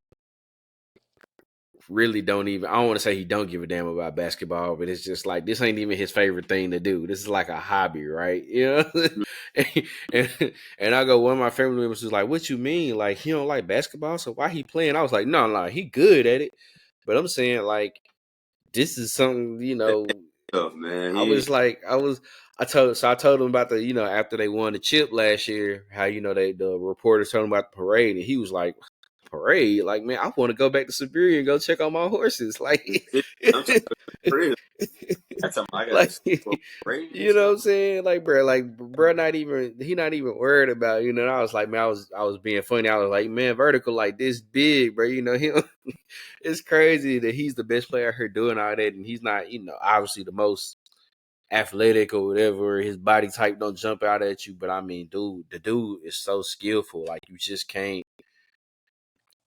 really don't even. I don't want to say he don't give a damn about basketball, but it's just like this ain't even his favorite thing to do. This is like a hobby, right? You know. mm, and I go, one of my family members was like, "What you mean? Like he don't like basketball? So why he playing?" I was like, "No, no, he good at it." But I'm saying like this is something, tough, man. I was like, I told him about the, after they won the chip last year, how the reporters told him about the parade, and he was like, parade, like man, I want to go back to Siberia and go check on my horses, like, I'm trying to real. That's something I gotta like, see for parade and you know what stuff. I'm saying, like, bro, he not even worried about, and I was like, man, I was being funny, I was like, man, vertical like this big, bro, him. It's crazy that he's the best player here doing all that, and he's not, obviously the most athletic or whatever. His body type don't jump out at you, but I mean, dude, the dude is so skillful. Like you just can't.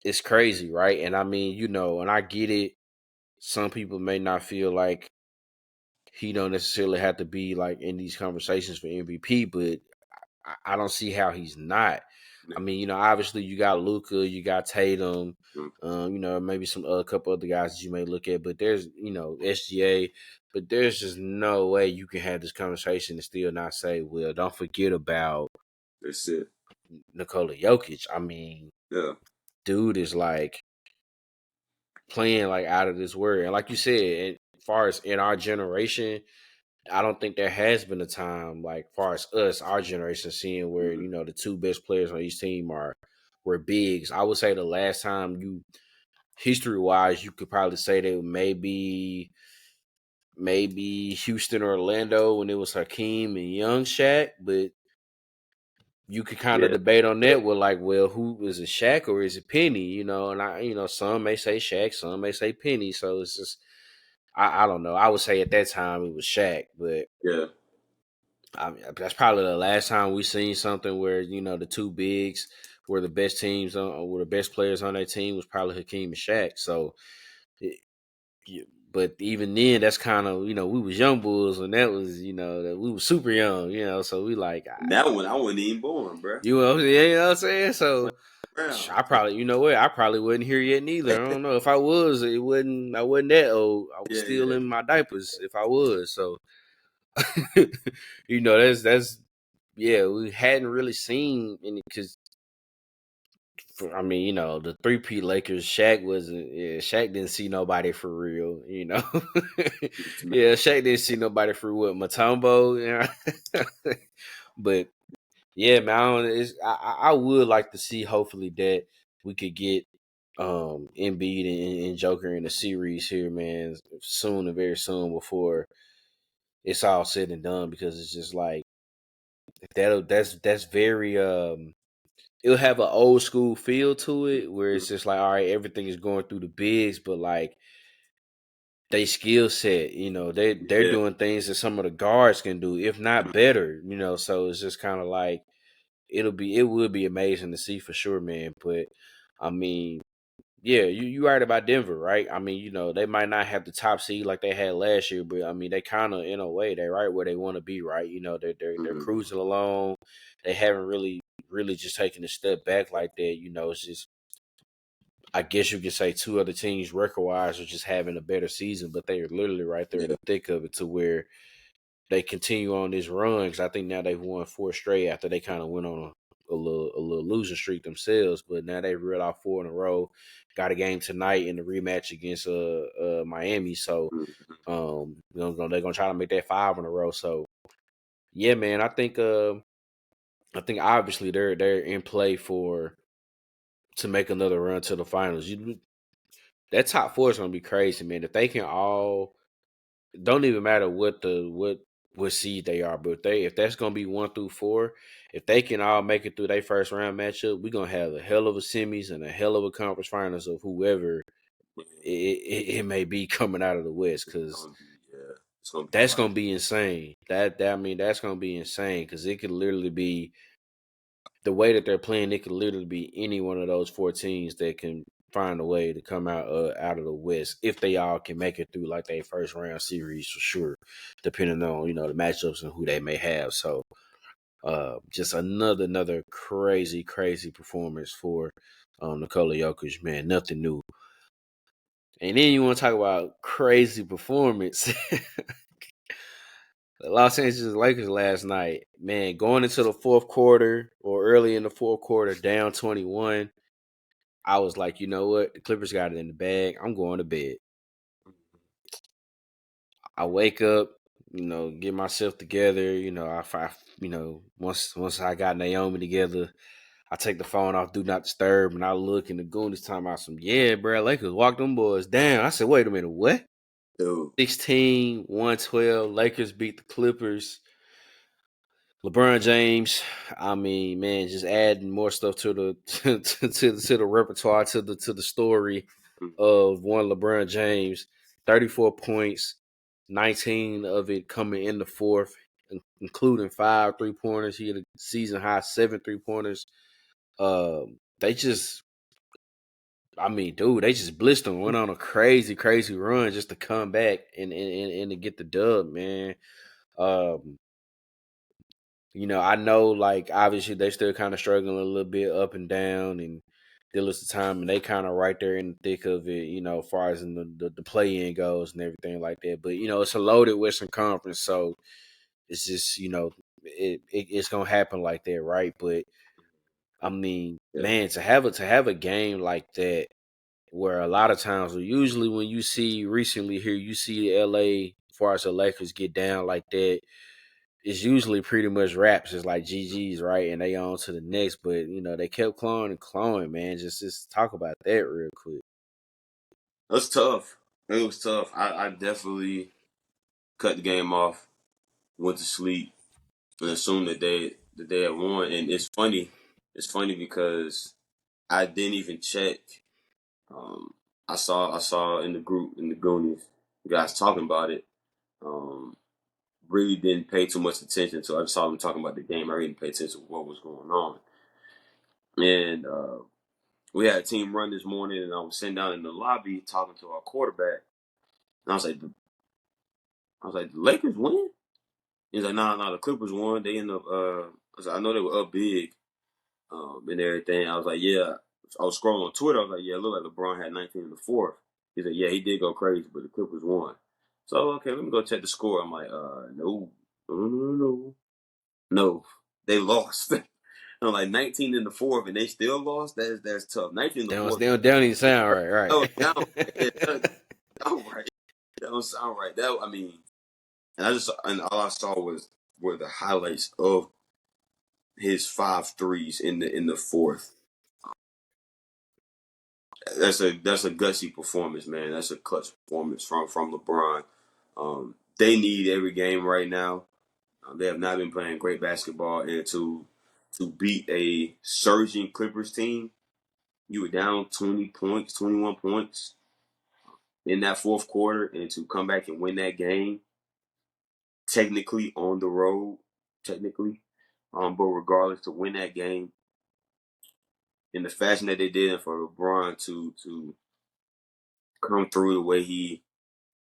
It's crazy, right? And I mean, and I get it. Some people may not feel like he don't necessarily have to be like in these conversations for MVP, but I don't see how he's not. I mean, obviously you got Luka, you got Tatum, Mm, maybe some other couple other guys that you may look at, but there's, SGA, but there's just no way you can have this conversation and still not say, well, don't forget about that's it. Nikola Jokic. I mean, Yeah. dude is like playing like out of this world. And like you said, as far as in our generation, I don't think there has been a time like far as us, our generation, seeing where Mm, the two best players on each team were bigs. I would say the last time history wise, you could probably say that maybe Houston or Orlando when it was Hakeem and Young Shaq, but you could kind of yeah. debate on Yeah. that with like, well, who is it, Shaq or is it Penny? And some may say Shaq, some may say Penny. So it's just I don't know. I would say at that time it was Shaq, but Yeah. I mean, that's probably the last time we seen something where the two bigs were the best teams on, were the best players on that team was probably Hakeem and Shaq. So, it, but even then, that's kind of we was young bulls, and that was that we was super young, so we like And that one I wasn't even born, bro. you know what I'm saying. So Brown. I probably, you know what? I probably wasn't here yet neither. I don't know if I was. It wasn't. I wasn't that old. I was Yeah, still yeah. in my diapers if I was. So, you know, that's yeah. We hadn't really seen any because I mean, you know, the 3P Lakers. Shaq wasn't. Yeah, Shaq didn't see nobody for real. You know, yeah, Shaq didn't see nobody for what Matumbo. You know? But yeah, man, I would like to see hopefully that we could get Embiid and Joker in a series here, man, soon and very soon before it's all said and done because it's just like that's very it'll have an old school feel to it where it's just like all right, everything is going through the bigs, but like they skill set, you know, they're Yeah. doing things that some of the guards can do, if not better, you know, so it's just kind of like it would be amazing to see for sure, man. But I mean, yeah, you right about Denver, right? I mean, you know, they might not have the top seed like they had last year, but I mean, they kind of in a way they're right where they want to be, right? You know, they're Mm-hmm. cruising along. They haven't really just taken a step back like that. You know, it's just I guess you could say two other teams record wise are just having a better season, but they are literally right there in Yeah. the thick of it to where they continue on this run because I think now they've won four straight after they kind of went on a little losing streak themselves. But now they've reeled off four in a row. Got a game tonight in the rematch against Miami. So Mm-hmm. they're gonna try to make that five in a row. So yeah, man, I think obviously they're in play for to make another run to the finals. That top four is gonna be crazy, man. If they can all don't even matter what seed they are, but if that's gonna be 1 through 4, if they can all make it through their first round matchup, we're gonna have a hell of a semis and a hell of a conference finals of whoever it may be coming out of the West, It's because gonna be, yeah. It's gonna be a that's lot. gonna be insane. That I mean that's gonna be insane because it could literally be the way that they're playing. It could literally be any one of those four teams that can find a way to come out of the West if they all can make it through like their first round series for sure, depending on the matchups and who they may have. So just another crazy performance for Nikola Jokic, man. Nothing new. And then you want to talk about crazy performance. The Los Angeles Lakers last night, man, going into the fourth quarter or early in the fourth quarter, down 21. I was like, you know what? The Clippers got it in the bag. I'm going to bed. I wake up, get myself together. Once I got Naomi together, I take the phone off, do not disturb, and I look in the Goonies talking about some, yeah, bro, Lakers walk them boys down. I said, wait a minute, what? Dude. 16-112, Lakers beat the Clippers. LeBron James, I mean, man, just adding more stuff to the to the repertoire, to the story of one LeBron James. 34 points, 19 of it coming in the fourth, including 5 3-pointers. He had a season high 7 3-pointers. They just, I mean, dude, they just blitzed them. Went on a crazy run just to come back and to get the dub, man. Um, I know, like, obviously they still kind of struggling a little bit up and down and deal with the time, and they kind of right there in the thick of it, as far as in the play-in goes and everything like that. But, it's a loaded Western Conference, so it's just, it's going to happen like that, right? But, I mean, Yeah. man, to have a game like that where a lot of times, usually when you see recently here, you see LA, as far as the Lakers get down like that, it's usually pretty much raps. It's like GG's, right? And they on to the next. But they kept clawing and clawing, man. Just talk about that real quick. That's tough. It was tough. I definitely cut the game off, went to sleep, and assumed that they had won. And it's funny. It's funny because I didn't even check. Um, I saw in the group in the Goonies, you guys talking about it. Um, really didn't pay too much attention to. I just saw them talking about the game. I really didn't pay attention to what was going on. And we had a team run this morning, and I was sitting down in the lobby talking to our quarterback. And I was like, the Lakers win? He's like, nah, the Clippers won. They end up. I know they were up big. and everything. I was like, yeah. I was scrolling on Twitter. I was like, yeah, it looked like LeBron had 19 in the fourth. He said, yeah, he did go crazy, but the Clippers won. So okay, let me go check the score. I'm like, no, they lost. I'm like 19 in the fourth, and they still lost. That's tough. 19 in the fourth. They don't even sound right, Oh, right? down, yeah, that don't sound right. That don't sound right. That I mean, and all I saw were the highlights of his 5 threes in the fourth. That's a gutsy performance, man. That's a clutch performance from LeBron. They need every game right now. They have not been playing great basketball, and to beat a surging Clippers team, you were down 20 points, 21 points in that fourth quarter, and to come back and win that game, technically on the road, technically, but regardless, to win that game in the fashion that they did, and for LeBron to come through the way he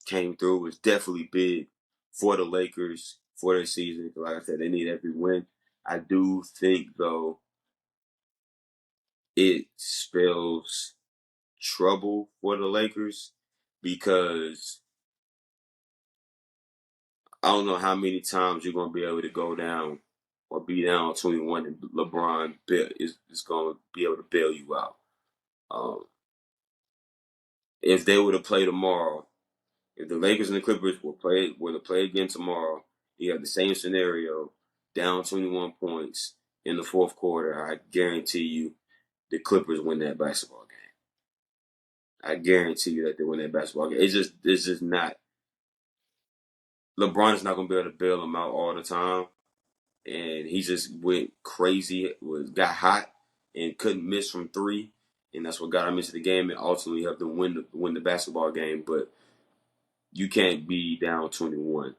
came through was definitely big for the Lakers for their season. Like I said, they need every win. I do think though it spells trouble for the Lakers because I don't know how many times you're gonna be able to go down or be down 21 and LeBron is gonna be able to bail you out. Um, if they were to play tomorrow, if the Lakers and the Clippers were to play again tomorrow, you have the same scenario, down 21 points in the fourth quarter. I guarantee you, the Clippers win that basketball game. I guarantee you that they win that basketball game. It's just not. LeBron is not going to be able to bail them out all the time, and he just went crazy. Got hot and couldn't miss from three, and that's what got him into the game and ultimately helped them win the basketball game. But you can't be down 21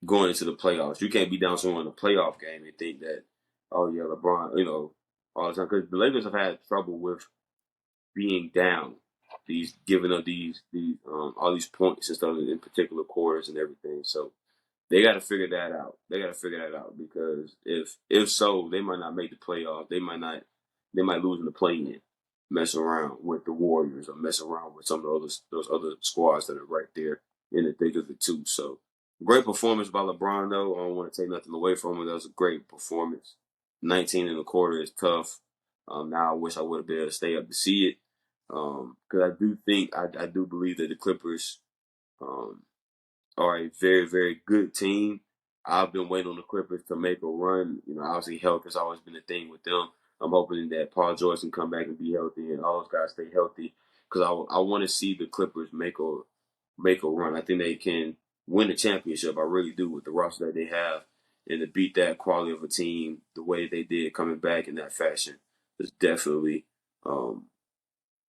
going into the playoffs. You can't be down 21 in a playoff game and think that, oh yeah, LeBron, all the time. Because the Lakers have had trouble with being down, giving up these all these points and stuff in particular quarters and everything. So they got to figure that out. They got to figure that out because if so, they might not make the playoffs. They might not. They might lose in the play-in. Mess around with the Warriors or mess around with some of those other squads that are right there in the thick of it too. So great performance by LeBron though. I don't want to take nothing away from him. That was a great performance. 19 and a quarter is tough. Now I wish I would have been able to stay up to see it. Because I do believe that the Clippers um, are a very, very good team. I've been waiting on the Clippers to make a run. Obviously health has always been a thing with them. I'm hoping that Paul George can come back and be healthy and all those guys stay healthy because I want to see the Clippers make a run. I think they can win a championship. I really do with the roster that they have and to beat that quality of a team the way they did coming back in that fashion is definitely um,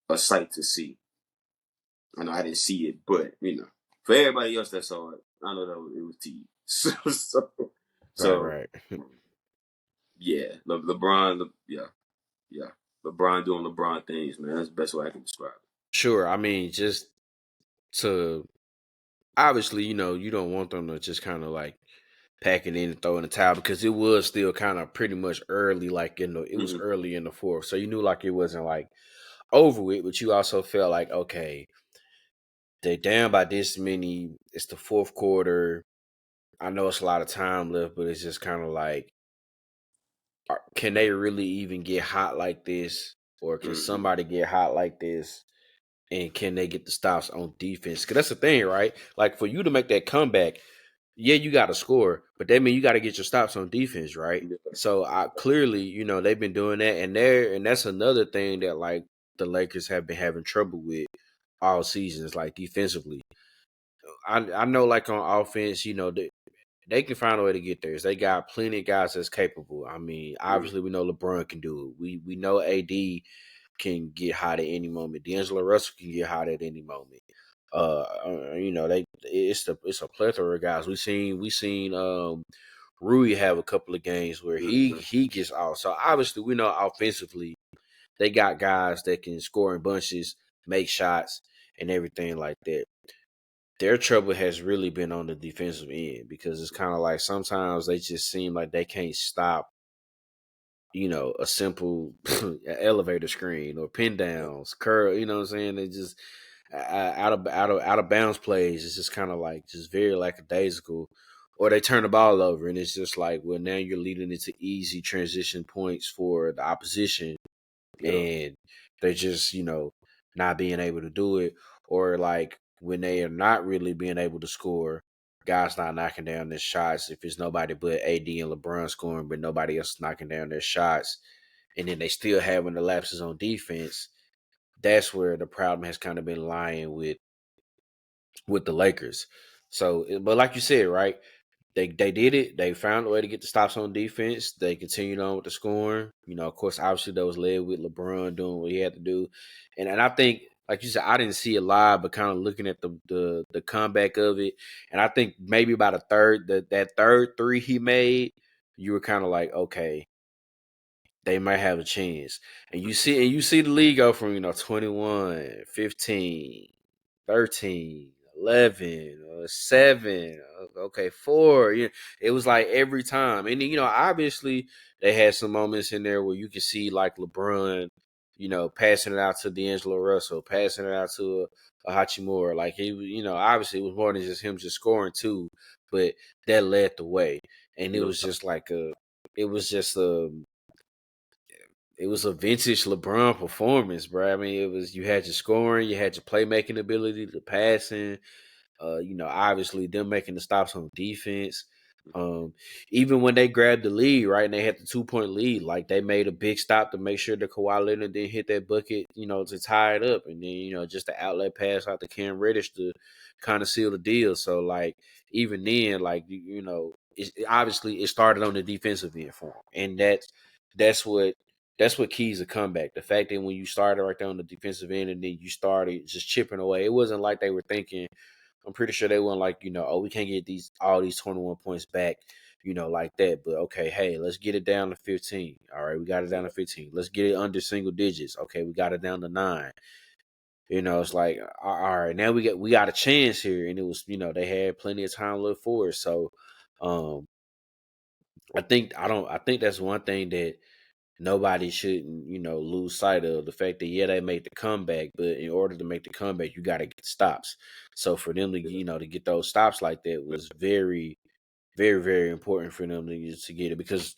a sight to see. I know I didn't see it, but for everybody else that saw it, I know that it was T. Right, So right. yeah, LeBron, yeah, yeah, LeBron doing LeBron things, man. That's the best way I can describe it. Sure. I mean, just to obviously, you don't want them to just kind of like pack it in and throw in the towel because it was still kind of pretty much early, like it was Mm-hmm. early in the fourth. So you knew like it wasn't like over with, but you also felt like, okay, they're down by this many. It's the fourth quarter. I know it's a lot of time left, but it's just kind of like, can they really even get hot like this? Or can Mm-hmm. somebody get hot like this? And can they get the stops on defense? Because that's the thing, right? Like for you to make that comeback, yeah, you got to score, but that means you got to get your stops on defense, right? Yeah. So clearly, they've been doing that, and that's another thing that like the Lakers have been having trouble with all seasons, like defensively. I know, like on offense, they can find a way to get there. They got plenty of guys that's capable. I mean, Mm-hmm. obviously we know LeBron can do it. We know AD can get hot at any moment. D'Angelo Russell can get hot at any moment. It's a plethora of guys. We seen Rui have a couple of games where he Mm-hmm. he gets off. So obviously we know offensively they got guys that can score in bunches, make shots, and everything like that. Their trouble has really been on the defensive end because it's kind of like sometimes they just seem like they can't stop a simple elevator screen or pin downs, curl. You know what I'm saying? They just out of bounds plays. It's just kind of like just very lackadaisical, or they turn the ball over, and it's just like, well, now you're leading into easy transition points for the opposition, Yeah. and they're just not being able to do it, or like when they are not really being able to score, guys not knocking down their shots. If it's nobody but AD and LeBron scoring, but nobody else knocking down their shots, and then they still having the lapses on defense, that's where the problem has kind of been lying with the Lakers. So, but like you said, right? They did it. They found a way to get the stops on defense. They continued on with the scoring. Of course, obviously that was led with LeBron doing what he had to do, and I think, like you said, I didn't see it live, but kind of looking at the comeback of it, and I think maybe about a third that third three he made, you were kind of like, okay, they might have a chance. And you see the league go from 21, 15, 13, 11, 7, okay, 4. It was like every time. And then, obviously they had some moments in there where you could see like LeBron, passing it out to D'Angelo Russell, passing it out to a Hachimura. Like he was, obviously it was more than just him just scoring too, but that led the way. And it No. was just like it was just it was a vintage LeBron performance, bro. I mean, it was, you had your scoring, you had your playmaking ability, the passing, obviously them making the stops on defense. Um, Even when they grabbed the lead, right, and they had the 2-point lead, like they made a big stop to make sure that Kawhi Leonard didn't hit that bucket, to tie it up, and then just the outlet pass out to Cam Reddish to kind of seal the deal. So like even then, like obviously it started on the defensive end for him, and that's what that's what keys a comeback. The fact that when you started right there on the defensive end and then you started just chipping away, it wasn't like they were thinking. I'm pretty sure they weren't like, oh, we can't get all these 21 points back, like that. But okay, hey, let's get it down to 15. All right, we got it down to 15. Let's get it under single digits. Okay, we got it down to 9. It's like, all right, now we got a chance here, and it was, they had plenty of time to look forward. So, um, I think that's one thing that nobody shouldn't, lose sight of, the fact that yeah, they made the comeback, but in order to make the comeback, you got to get stops. So for them to to get those stops like that was very, very, very important for them to get it, because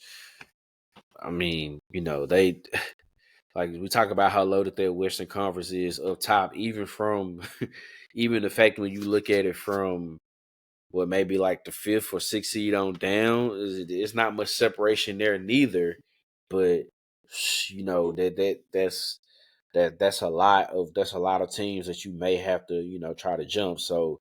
I mean, they like we talk about how loaded their Western Conference is up top, even from even the fact when you look at it from what maybe like the fifth or sixth seed on down, it's not much separation there neither. But that's a lot of teams that you may have to try to jump. So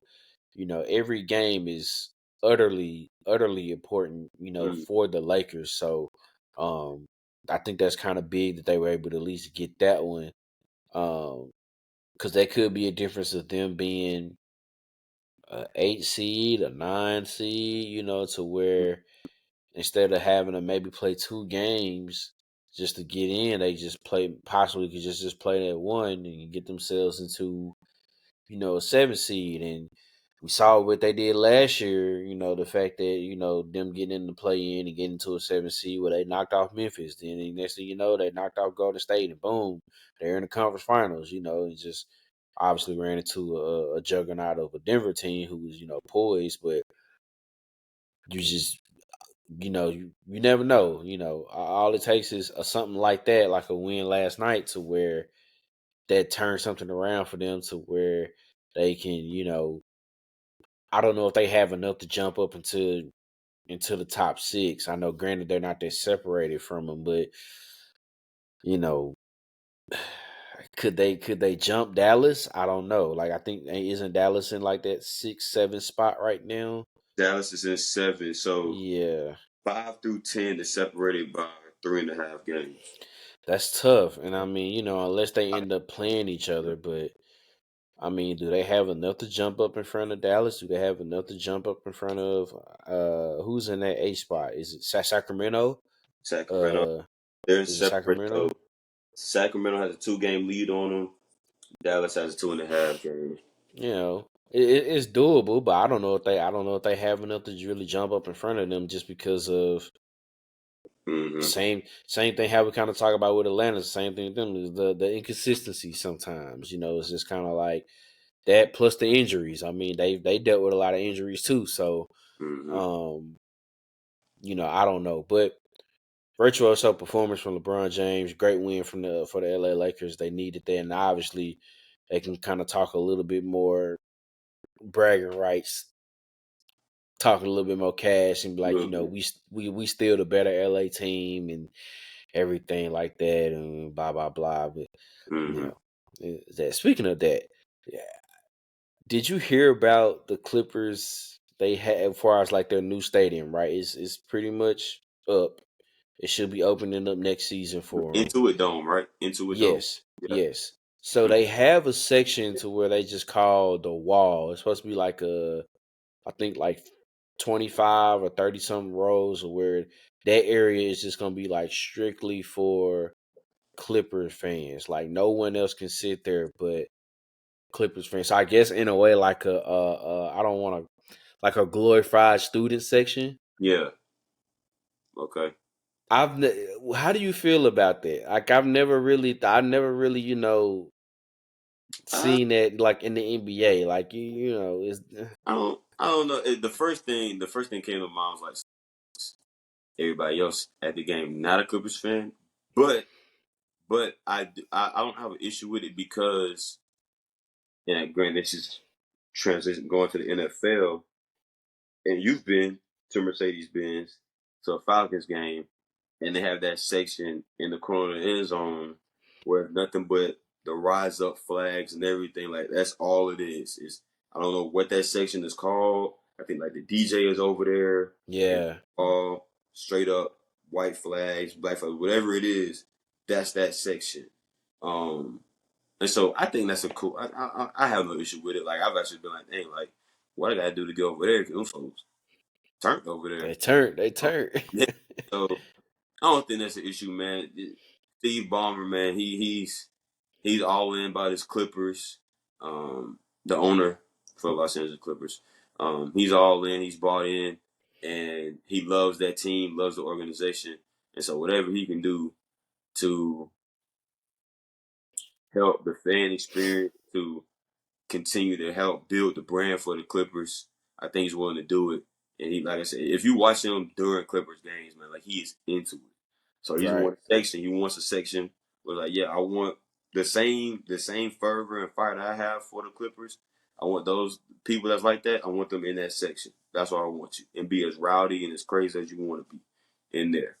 every game is utterly important Mm. for the Lakers. So um I think that's kind of big that they were able to at least get that one, because that could be a difference of them being a 8 seed, a 9 seed, to where instead of having to maybe play 2 games just to get in, they just possibly could just play that one and get themselves into a 7 seed. And we saw what they did last year. The fact that them getting in the play in and getting to a 7 seed where they knocked off Memphis. Then the next thing you know, they knocked off Golden State, and boom, they're in the conference finals. And just obviously ran into a juggernaut of a Denver team who was poised, but you just you never know. All it takes is something like that, like a win last night, to where that turns something around for them, to where they can, I don't know if they have enough to jump up into the top 6. I know, granted, they're not that separated from them, but you know, could they jump Dallas? I don't know. Like I think, isn't Dallas in like that 6, 7 spot right now? Dallas is in 7, so Yeah, 5 through 10 is separated by 3.5 games. that's tough. And I mean, unless they end up playing each other, but I mean, do they have enough to jump up in front of Dallas? Do they have enough to jump up in front of who's in that A spot? Is it Sacramento? Sacramento, Uh, they're is it separate though. Sacramento? Sacramento has a 2 game lead on them. Dallas has a 2.5 games. It's doable, but I don't know if they have enough to really jump up in front of them, just because of Mm-hmm. Same thing. How we kind of talk about with Atlanta. Same thing with them is the inconsistency. Sometimes it's just kind of like that plus the injuries. I mean, they dealt with a lot of injuries too. So, Mm-hmm. um, I don't know, but virtuoso performance from LeBron James, great win for the LA Lakers. They needed that, and obviously they can kind of talk a little bit more bragging rights, talking a little bit more cash, and be like, Little bit. we still the better LA team and everything like that, and blah blah blah. But Mm-hmm. now, that speaking of that, yeah, did you hear about the Clippers? They had as far as like their new stadium, right? It's pretty much up. It should be opening up next season for them. Into a dome, right? Into a dome. Yes, Yeah. yes. So they have a section to where they just call the wall. It's supposed to be like I think like 25 or 30 something rows, or where that area is just gonna be like strictly for Clippers fans. Like no one else can sit there but Clippers fans. So I guess in a way like I don't want to like a glorified student section. Yeah. Okay. How do you feel about that? Like I never really Uh, seen that like in the NBA. Like it's I don't know. The first thing came to mind was like everybody else at the game, not a Clippers fan, but I don't have an issue with it because, and granted, this is transition going to the NFL, and you've been to Mercedes Benz to a Falcons game, and they have that section in the corner of the end zone where nothing but the rise up flags and everything. Like that's all it is. Is I don't know what that section is called. I think like the DJ is over there and yeah, all straight up white flags, black flags, whatever it is. That's that section. Um, and so I think that's a cool. I have no issue with it. Like I've actually been like, dang, like what I gotta do to get over there? Cause them folks turned over there. they Um, turned. yeah. So I don't think that's an issue, man. Steve Ballmer, man, he's all in about his Clippers. The owner for Los Angeles Clippers. He's all in. He's bought in, and he loves that team, loves the organization, and so whatever he can do to help the fan experience, to continue to help build the brand for the Clippers, I think he's willing to do it. And he, like I said, if you watch him during Clippers games, man, like he is into it. So he's Right. one section. He wants a section where like, yeah, I want the same fervor and fire that I have for the Clippers. I want those people that's like that. I want them in that section. That's why I want you, and be as rowdy and as crazy as you want to be in there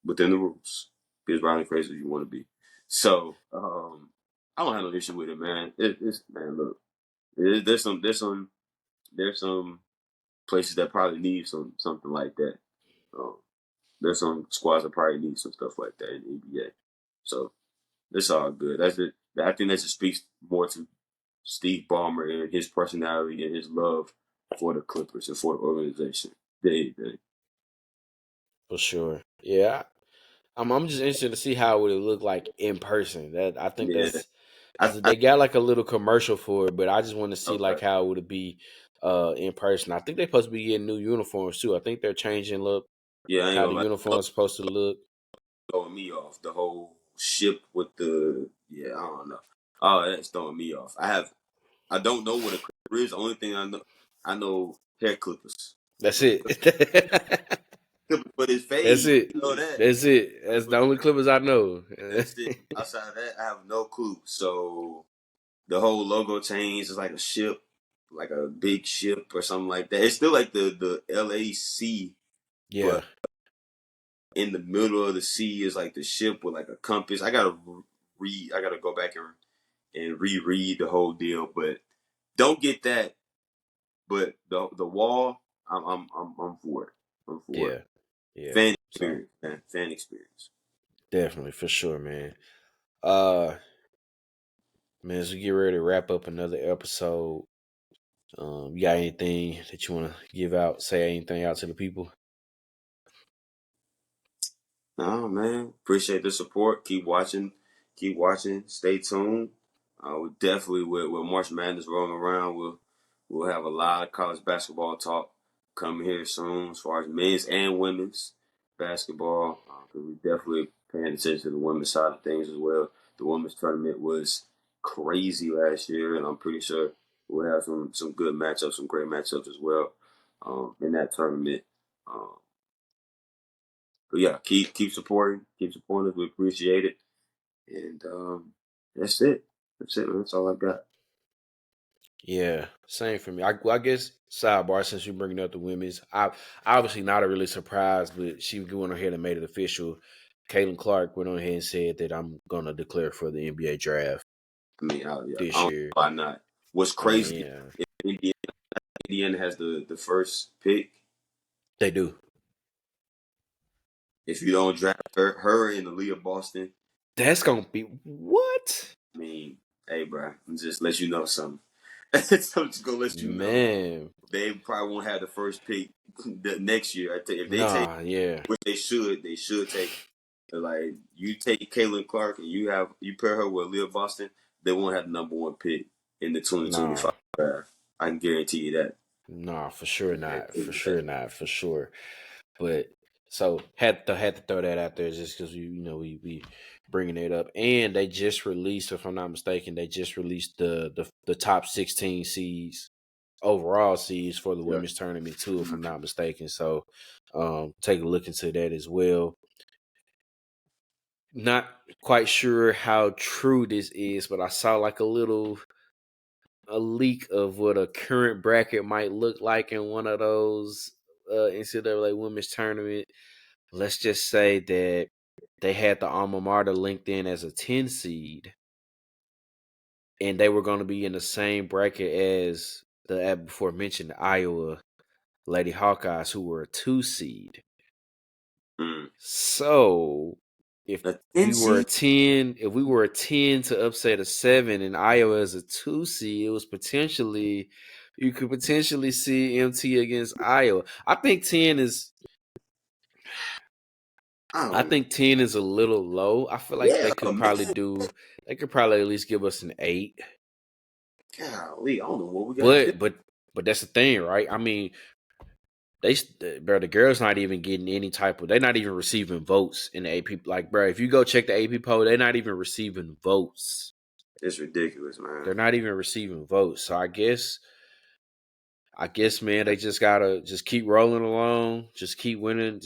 within the rules. Be as rowdy and crazy as you want to be. So I don't have no issue with it, man. It's man, look. There's some places that probably need something like that. Um, there's some squads that probably need some stuff like that in the NBA. So it's all good. That's it. I think that just speaks more to Steve Ballmer and his personality and his love for the Clippers and for the organization. They. For sure. Yeah. I'm just interested to see how it would look like in person. That I think Yeah. that's I they got like a little commercial for it, but I just want to see okay. like how it would be in person. I think they're supposed to be getting new uniforms too. I think they're changing look Yeah, I ain't how gonna the lie. uniform's supposed to look. Throwing me off. The whole ship with the I don't know. Oh, that's throwing me off. I don't know what a clipper is. The only thing I know hair clippers. That's So it. clippers for his That's fade. it. You know that. That's it. That's the But only Clippers I know. that's it. Outside of that, I have no clue. So the whole logo change is like a ship, like a big ship or something like that. It's still like the LAC, Yeah. but in the middle of the sea is like the ship with like a compass. I gotta read. I gotta go back and reread the whole deal, but don't get that. But the wall, I'm for it. I'm for it. Yeah. Yeah. Fan So experience, man. Fan experience. definitely for sure, man. Uh man, as we get ready to wrap up another episode, you got anything that you want to give out, say anything out to the people? No, man. Appreciate the support. Keep watching. Keep watching. Stay tuned. We definitely with March Madness rolling around, we'll have a lot of college basketball talk coming here soon, as far as men's and women's. basketball. 'Cause we definitely paying attention to the women's side of things as well. The women's tournament was crazy last year, and I'm pretty sure we'll have some good matchups, some great matchups as well in that tournament. Um, but yeah, keep supporting, us. We appreciate it, and that's it. That's it, man. That's all I got. Yeah, same for me. I guess sidebar since you bringing up the women's, I obviously not a really surprised, but she went ahead and made it official. Caitlin Clark went on ahead and said that I'm gonna declare for the NBA draft I mean, I this don't know year. why not. What's I crazy? mean, If Indiana has the first pick. they do. If you don't draft her in the Leah Boston, That's gonna be what? I mean, hey, bro, I'm just let you know something. So I'm just gonna let you know Man, they probably won't have the first pick the next year. If they take, nah, yeah, which they should take. Like you take Caitlin Clark and you pair her with Leah Boston, they won't have the number one pick in the nah, 2025 draft. I can guarantee you that. nah, for I sure can not, guarantee for you that. sure not, for sure. But so had to throw that out there just because we bringing it up, and they just released, if I'm not mistaken, they just released the top 16 seeds overall seeds for the Yeah. women's tournament too, if Mhm. I'm not mistaken. So take a look into that as well. Not quite sure how true this is, but I saw like a leak of what a current bracket might look like in one of those NCAA women's tournament. Let's just say that they had the alma mater linked in as a 10 seed, and they were going to be in the same bracket as the before mentioned Iowa Lady Hawkeyes, who were a 2 seed. Mm. So if The we were a 10 10, if we were a 10 to upset a 7 and Iowa as a 2 seed, it was potentially you could potentially see MT against Iowa. I I don't know. think 10 is a little low. I feel like Yeah, man. they could probably at least give us an 8. Golly, I don't know what we got to do. But that's the thing, right? I mean, bro, the girls not even getting any type of, they're not even receiving votes in the AP. Like, bro, if you go check the AP poll, they're not even receiving votes. It's ridiculous, man. They're not even receiving votes. So I guess, man, they just gotta just keep rolling along, just keep winning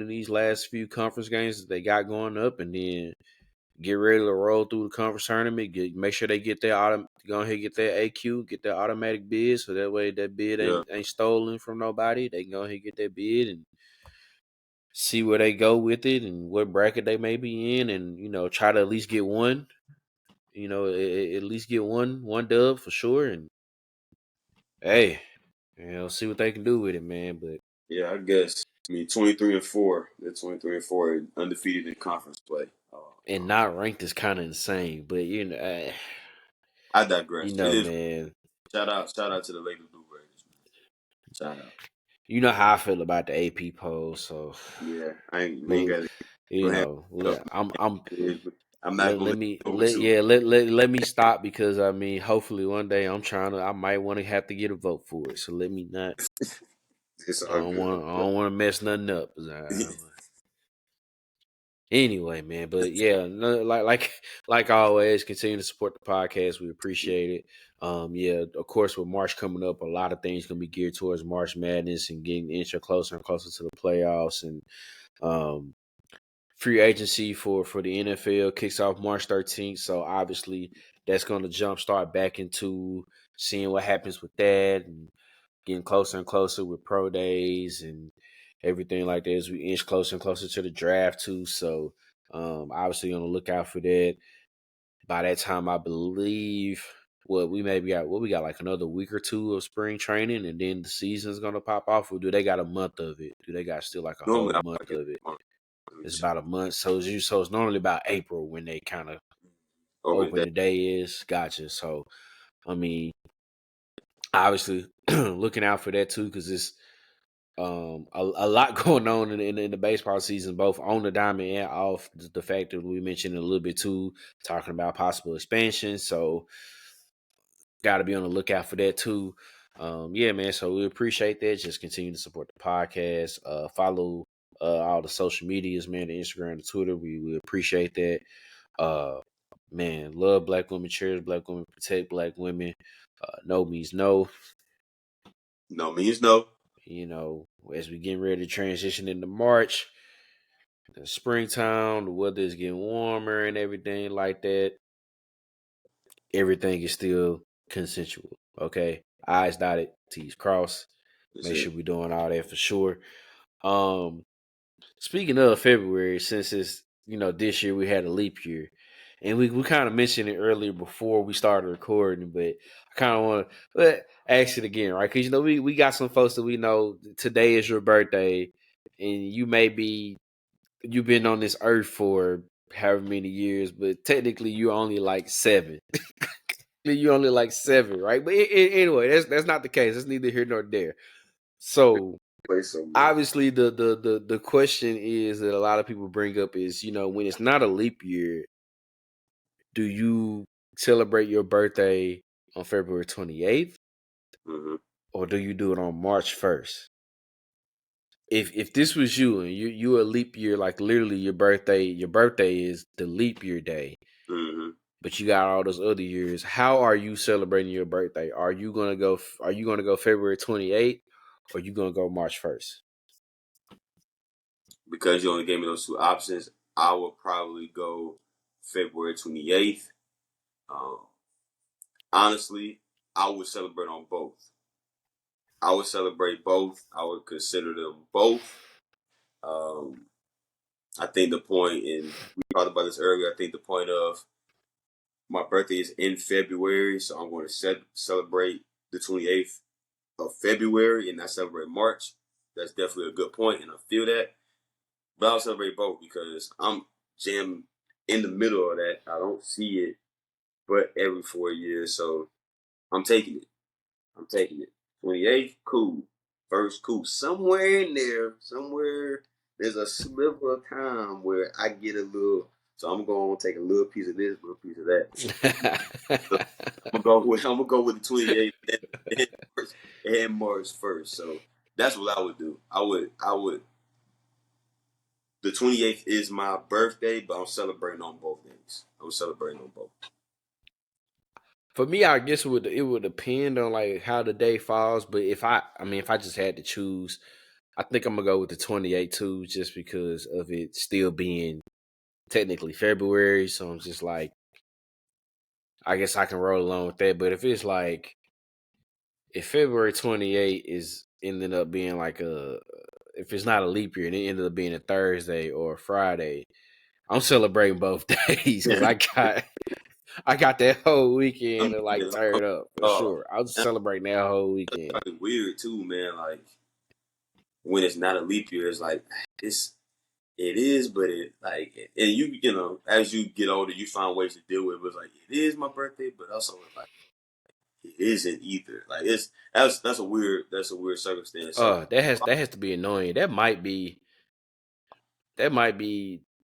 these last few conference games that they got going up, and then get ready to roll through the conference tournament. Make sure they get go ahead and get their AQ, get their automatic bid, so that way that bid Yeah, ain't stolen from nobody. They can go ahead and get that bid and see where they go with it and what bracket they may be in, and try to at least get one. At least get one dub for sure, and hey, see what they can do with it, man. But yeah, I guess. I mean, 23-4. They're 23-4, undefeated in conference play. and not ranked is kind of insane, but I digress. It is. man. Shout out to the Lady Blue Raiders, man. Shout out. You know how I feel about the AP poll, so Yeah, we ain't let, got to go ahead. I'm not gonna let me you over too. let me stop because I mean hopefully one day I might want to have to get a vote for it. So let me not. It's I all don't good. want to mess nothing up. Anyway, man, but yeah, no, like always, continue to support the podcast. We appreciate it. Yeah, of course, with March coming up, a lot of things gonna be geared towards March Madness and getting the intro closer and closer to the playoffs, and um, free agency for the NFL kicks off March 13th. So obviously, that's gonna jumpstart back into seeing what happens with that and getting closer and closer with pro days and everything like that as we inch closer and closer to the draft too. So obviously on the lookout for that. By that time, I believe we got like another week or two of spring training, and then the season's gonna pop off. Or do they got a month of it? Do they got still like a Normally, whole I month get of it? let It's about a month, so it's normally about April when they kind of open open day. the day is. Gotcha. So I mean, obviously looking out for that too because it's a lot going on in the baseball season, both on the diamond and off. The fact that we mentioned a little bit too, talking about possible expansion. So got to be on the lookout for that too. Yeah, man. So we appreciate that. Just continue to support the podcast. Follow all the social medias, man, the Instagram, the Twitter. We appreciate that. Man, love black women, cherish black women, protect black women. No means no. No means no. As we getting ready to transition into March, the springtime, the weather is getting warmer and everything like that. Everything is still consensual. Okay, I's dotted, T's crossed. That's Make it. sure we're doing all that for sure. Um, Speaking of February, since it's this year we had a leap year, and we kind of mentioned it earlier before we started recording, but I kind of want to ask it again, right? Because we got some folks that we know today is your birthday, and you've been on this earth for however many years, but technically you're only like 7. You only like 7, right? But anyway, that's not the case. That's neither here nor there. So Play so man. obviously the question is that a lot of people bring up is, when it's not a leap year, do you celebrate your birthday on February 28th Mm-hmm. or do you do it on March 1st? If this was you and you a leap year, like literally your birthday is the leap year day, Mm-hmm. but you got all those other years, how are you celebrating your birthday? Are you gonna go February 28th or are you gonna go March 1st? Because you only gave me those two options, I would probably go February 28th. Um, Honestly, I would celebrate on both. I would celebrate both. I would consider them both. Um, I think the point, and we talked about this earlier, I think the point of my birthday is in February, so I'm going to celebrate the 28th of February and not celebrate March. That's definitely a good point, and I feel that. But I'll celebrate both because I'm jammed in the middle of that. I don't see it but every 4 years, so I'm taking it. I'm taking it. 28th, cool. First, cool. Somewhere in there, somewhere, there's a sliver of time where I get a little. So I'm going to take a little piece of this, a little piece of that. So I'm gonna go with the 28th and March 1st. So that's what I would do. I would. The 28th is my birthday, but I'm celebrating on both days. I'm celebrating on both. For me, I guess it would depend on like how the day falls. But if I just had to choose, I think I'm gonna go with the 28th too, just because of it still being technically February. So I'm just like, I guess I can roll along with that. But if February 28th is ended up being if it's not a leap year and it ended up being a Thursday or a Friday, I'm celebrating both days because I got that whole weekend I'm, to like turn up for sure. I was that's celebrating that whole weekend. probably weird too, man. Like when it's not a leap year, it's like it is, but it like and you know as you get older, you find ways to deal with it. But it's like it is my birthday, but also like it isn't either. Like that's a weird circumstance. So That has to be annoying. That might be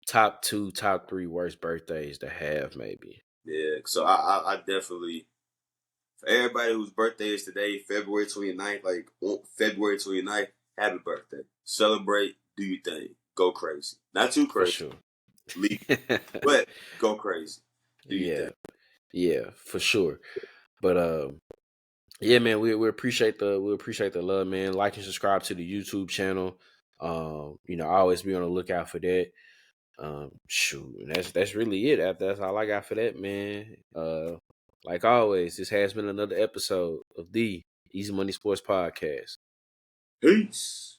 top 2, top 3 worst birthdays to have, maybe. yeah, so I definitely for everybody whose birthday is today, February 29th, like on February 29th, happy birthday. Celebrate, do your thing. Go crazy. Not too For crazy, sure. leave, but go crazy. Do your Yeah, thing. yeah, for sure. But yeah, man, we appreciate the love, man. Like and subscribe to the YouTube channel. I always be on the lookout for that. Shoot, and that's really it. That's all I got for that, man. Like always, this has been another episode of the Easy Money Sports Podcast. Peace.